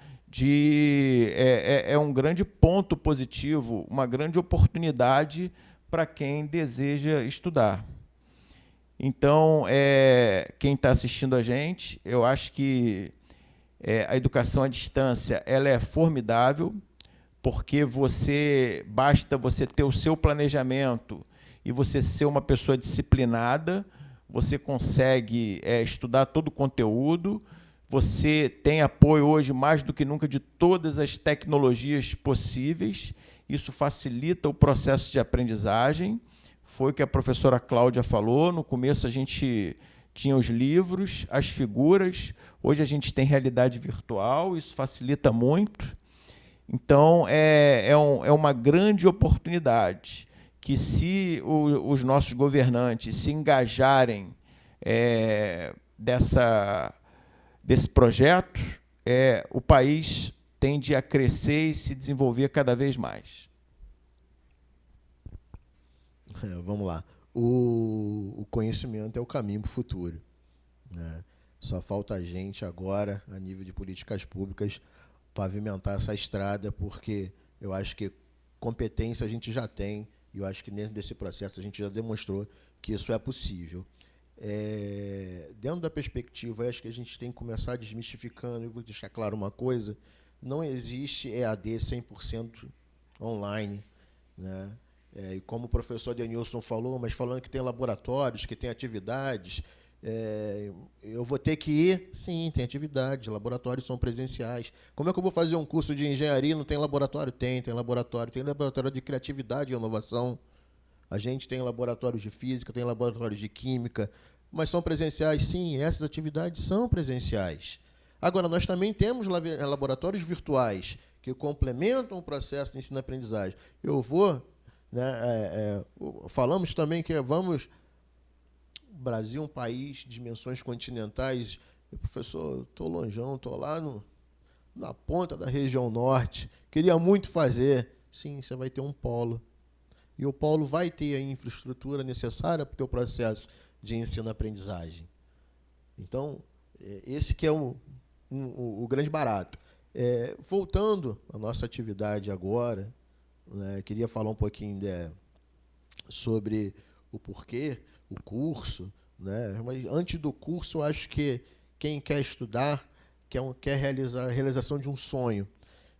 é um grande ponto positivo, uma grande oportunidade para quem deseja estudar. Então, quem está assistindo a gente, eu acho que a educação à distância ela é formidável, porque basta você ter o seu planejamento e você ser uma pessoa disciplinada, você consegue estudar todo o conteúdo, você tem apoio hoje mais do que nunca de todas as tecnologias possíveis, isso facilita o processo de aprendizagem. Foi o que a professora Cláudia falou, no começo a gente tinha os livros, as figuras, hoje a gente tem realidade virtual, isso facilita muito. Então, é uma grande oportunidade que, se os nossos governantes se engajarem desse projeto, o país tende a crescer e se desenvolver cada vez mais. Vamos lá. O conhecimento é o caminho para o futuro, né? Só falta a gente agora, a nível de políticas públicas, pavimentar essa estrada, porque eu acho que competência a gente já tem, e eu acho que nesse processo a gente já demonstrou que isso é possível. Dentro da perspectiva, eu acho que a gente tem que começar desmistificando, e vou deixar claro uma coisa, não existe EAD 100% online, né? E como o professor Denilson falou, mas falando que tem laboratórios, que tem atividades, eu vou ter que ir? Sim, tem atividades, laboratórios são presenciais. Como é que eu vou fazer um curso de engenharia e não tem laboratório? Tem laboratório de criatividade e inovação. A gente tem laboratórios de física, tem laboratórios de química, mas são presenciais? Sim, essas atividades são presenciais. Agora, nós também temos laboratórios virtuais que complementam o processo de ensino-aprendizagem. Eu vou... falamos também que vamos... O Brasil é um país de dimensões continentais. Professor, estou longeão, estou lá na ponta da região norte. Queria muito fazer. Sim, você vai ter um polo. E o polo vai ter a infraestrutura necessária para o teu processo de ensino-aprendizagem. Então, esse que é o grande barato. Voltando à nossa atividade agora, né, queria falar um pouquinho sobre o porquê, o curso, né? Mas antes do curso, eu acho que quem quer estudar quer realizar a realização de um sonho,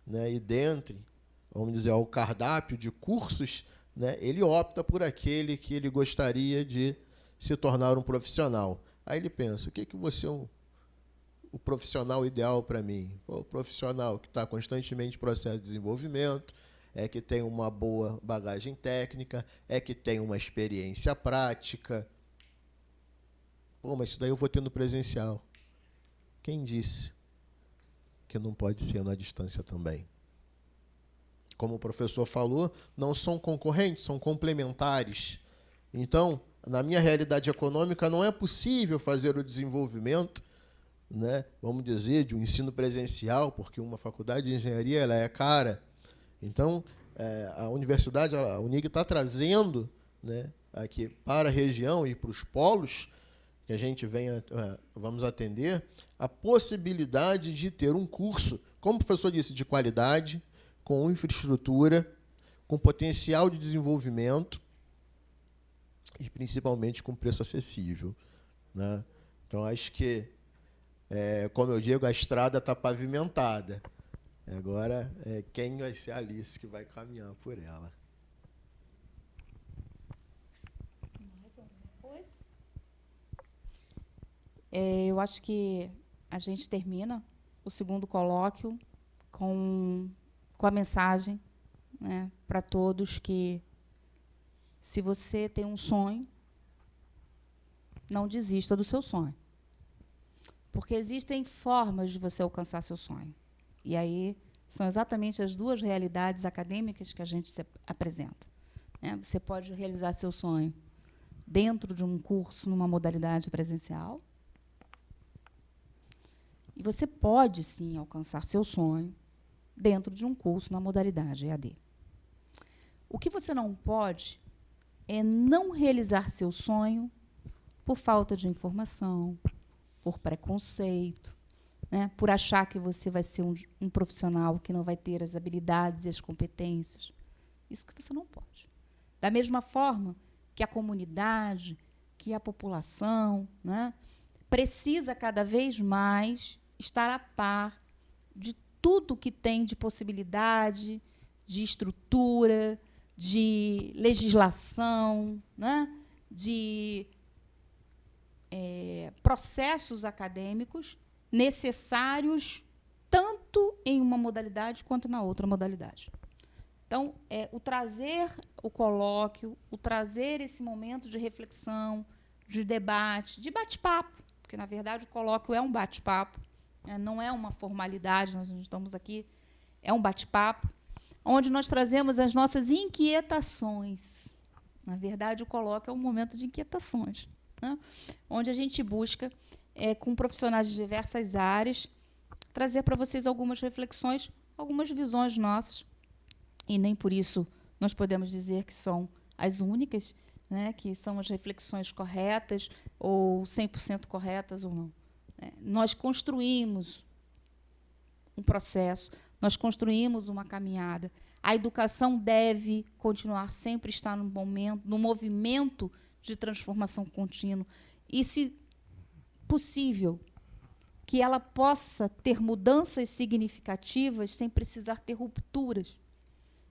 né? E dentre, vamos dizer, o cardápio de cursos, né, ele opta por aquele que ele gostaria de se tornar um profissional. Aí ele pensa, o que você é o profissional ideal para mim? O profissional que está constantemente em processo de desenvolvimento, que tem uma boa bagagem técnica, que tem uma experiência prática. Mas isso daí eu vou ter no presencial. Quem disse que não pode ser na distância também? Como o professor falou, não são concorrentes, são complementares. Então, na minha realidade econômica, não é possível fazer o desenvolvimento, né, vamos dizer, de um ensino presencial, porque uma faculdade de engenharia ela é cara. Então, a universidade, a Unig, está trazendo, né, aqui para a região e para os polos que a gente vamos atender, a possibilidade de ter um curso, como o professor disse, de qualidade, com infraestrutura, com potencial de desenvolvimento e, principalmente, com preço acessível, né? Então, acho que, como eu digo, a estrada está pavimentada. Agora, quem vai ser a Alice que vai caminhar por ela? Eu acho que a gente termina o segundo colóquio com a mensagem, né, para todos que, se você tem um sonho, não desista do seu sonho. Porque existem formas de você alcançar seu sonho. E aí São exatamente as duas realidades acadêmicas que a gente se apresenta. Você pode realizar seu sonho dentro de um curso numa modalidade presencial, e você pode, sim, alcançar seu sonho dentro de um curso na modalidade EAD. O que você não pode é não realizar seu sonho por falta de informação, por preconceito, por achar que você vai ser um profissional que não vai ter as habilidades e as competências. Isso que você não pode. Da mesma forma que a comunidade, que a população, precisa cada vez mais estar a par de tudo que tem de possibilidade, de estrutura, de legislação, de processos acadêmicos necessários tanto em uma modalidade quanto na outra modalidade. Então, o trazer o colóquio, o trazer esse momento de reflexão, de debate, de bate-papo, porque, na verdade, o colóquio é um bate-papo, não é uma formalidade, nós estamos aqui, é um bate-papo, onde nós trazemos as nossas inquietações. Na verdade, o colóquio é um momento de inquietações, onde a gente busca, com profissionais de diversas áreas, trazer para vocês algumas reflexões, algumas visões nossas, e nem por isso nós podemos dizer que são as únicas, que são as reflexões corretas, ou 100% corretas ou não. Nós construímos um processo, nós construímos uma caminhada. A educação deve continuar sempre estar no movimento de transformação contínua. E, se possível, que ela possa ter mudanças significativas sem precisar ter rupturas,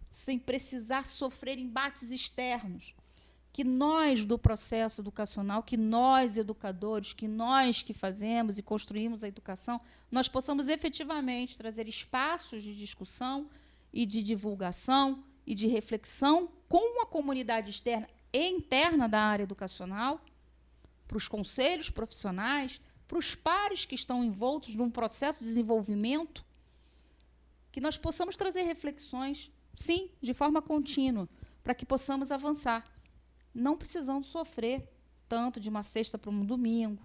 sem precisar sofrer embates externos. Que nós, do processo educacional, que nós, educadores, que nós que fazemos e construímos a educação, nós possamos efetivamente trazer espaços de discussão e de divulgação e de reflexão com a comunidade externa e interna da área educacional, para os conselhos profissionais, para os pares que estão envoltos num processo de desenvolvimento, que nós possamos trazer reflexões, sim, de forma contínua, para que possamos avançar, não precisando sofrer tanto de uma sexta para um domingo,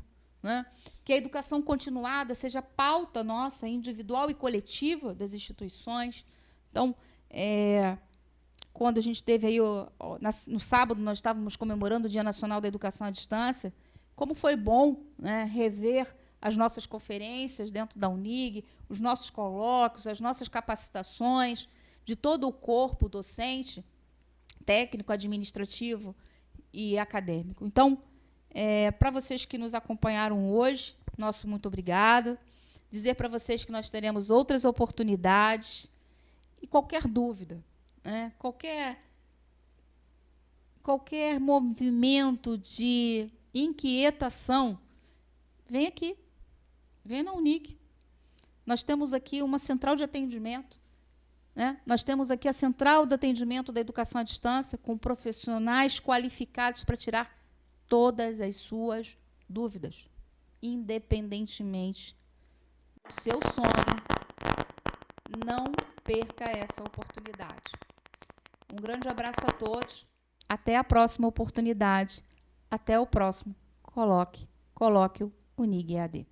que a educação continuada seja pauta nossa, individual e coletiva das instituições. Então, quando a gente teve aí, no sábado, nós estávamos comemorando o Dia Nacional da Educação à Distância, como foi bom rever as nossas conferências dentro da UNIG, os nossos colóquios, as nossas capacitações de todo o corpo docente, técnico, administrativo e acadêmico. Então, para vocês que nos acompanharam hoje, nosso muito obrigado. Dizer para vocês que nós teremos outras oportunidades e qualquer dúvida, qualquer movimento de inquietação, vem aqui, vem na UNIG. Nós temos aqui uma central de atendimento, nós temos aqui a central de atendimento da educação à distância, com profissionais qualificados para tirar todas as suas dúvidas, independentemente do seu sonho. Não perca essa oportunidade. Um grande abraço a todos. Até a próxima oportunidade. Até o próximo Colóquio UNIG EAD.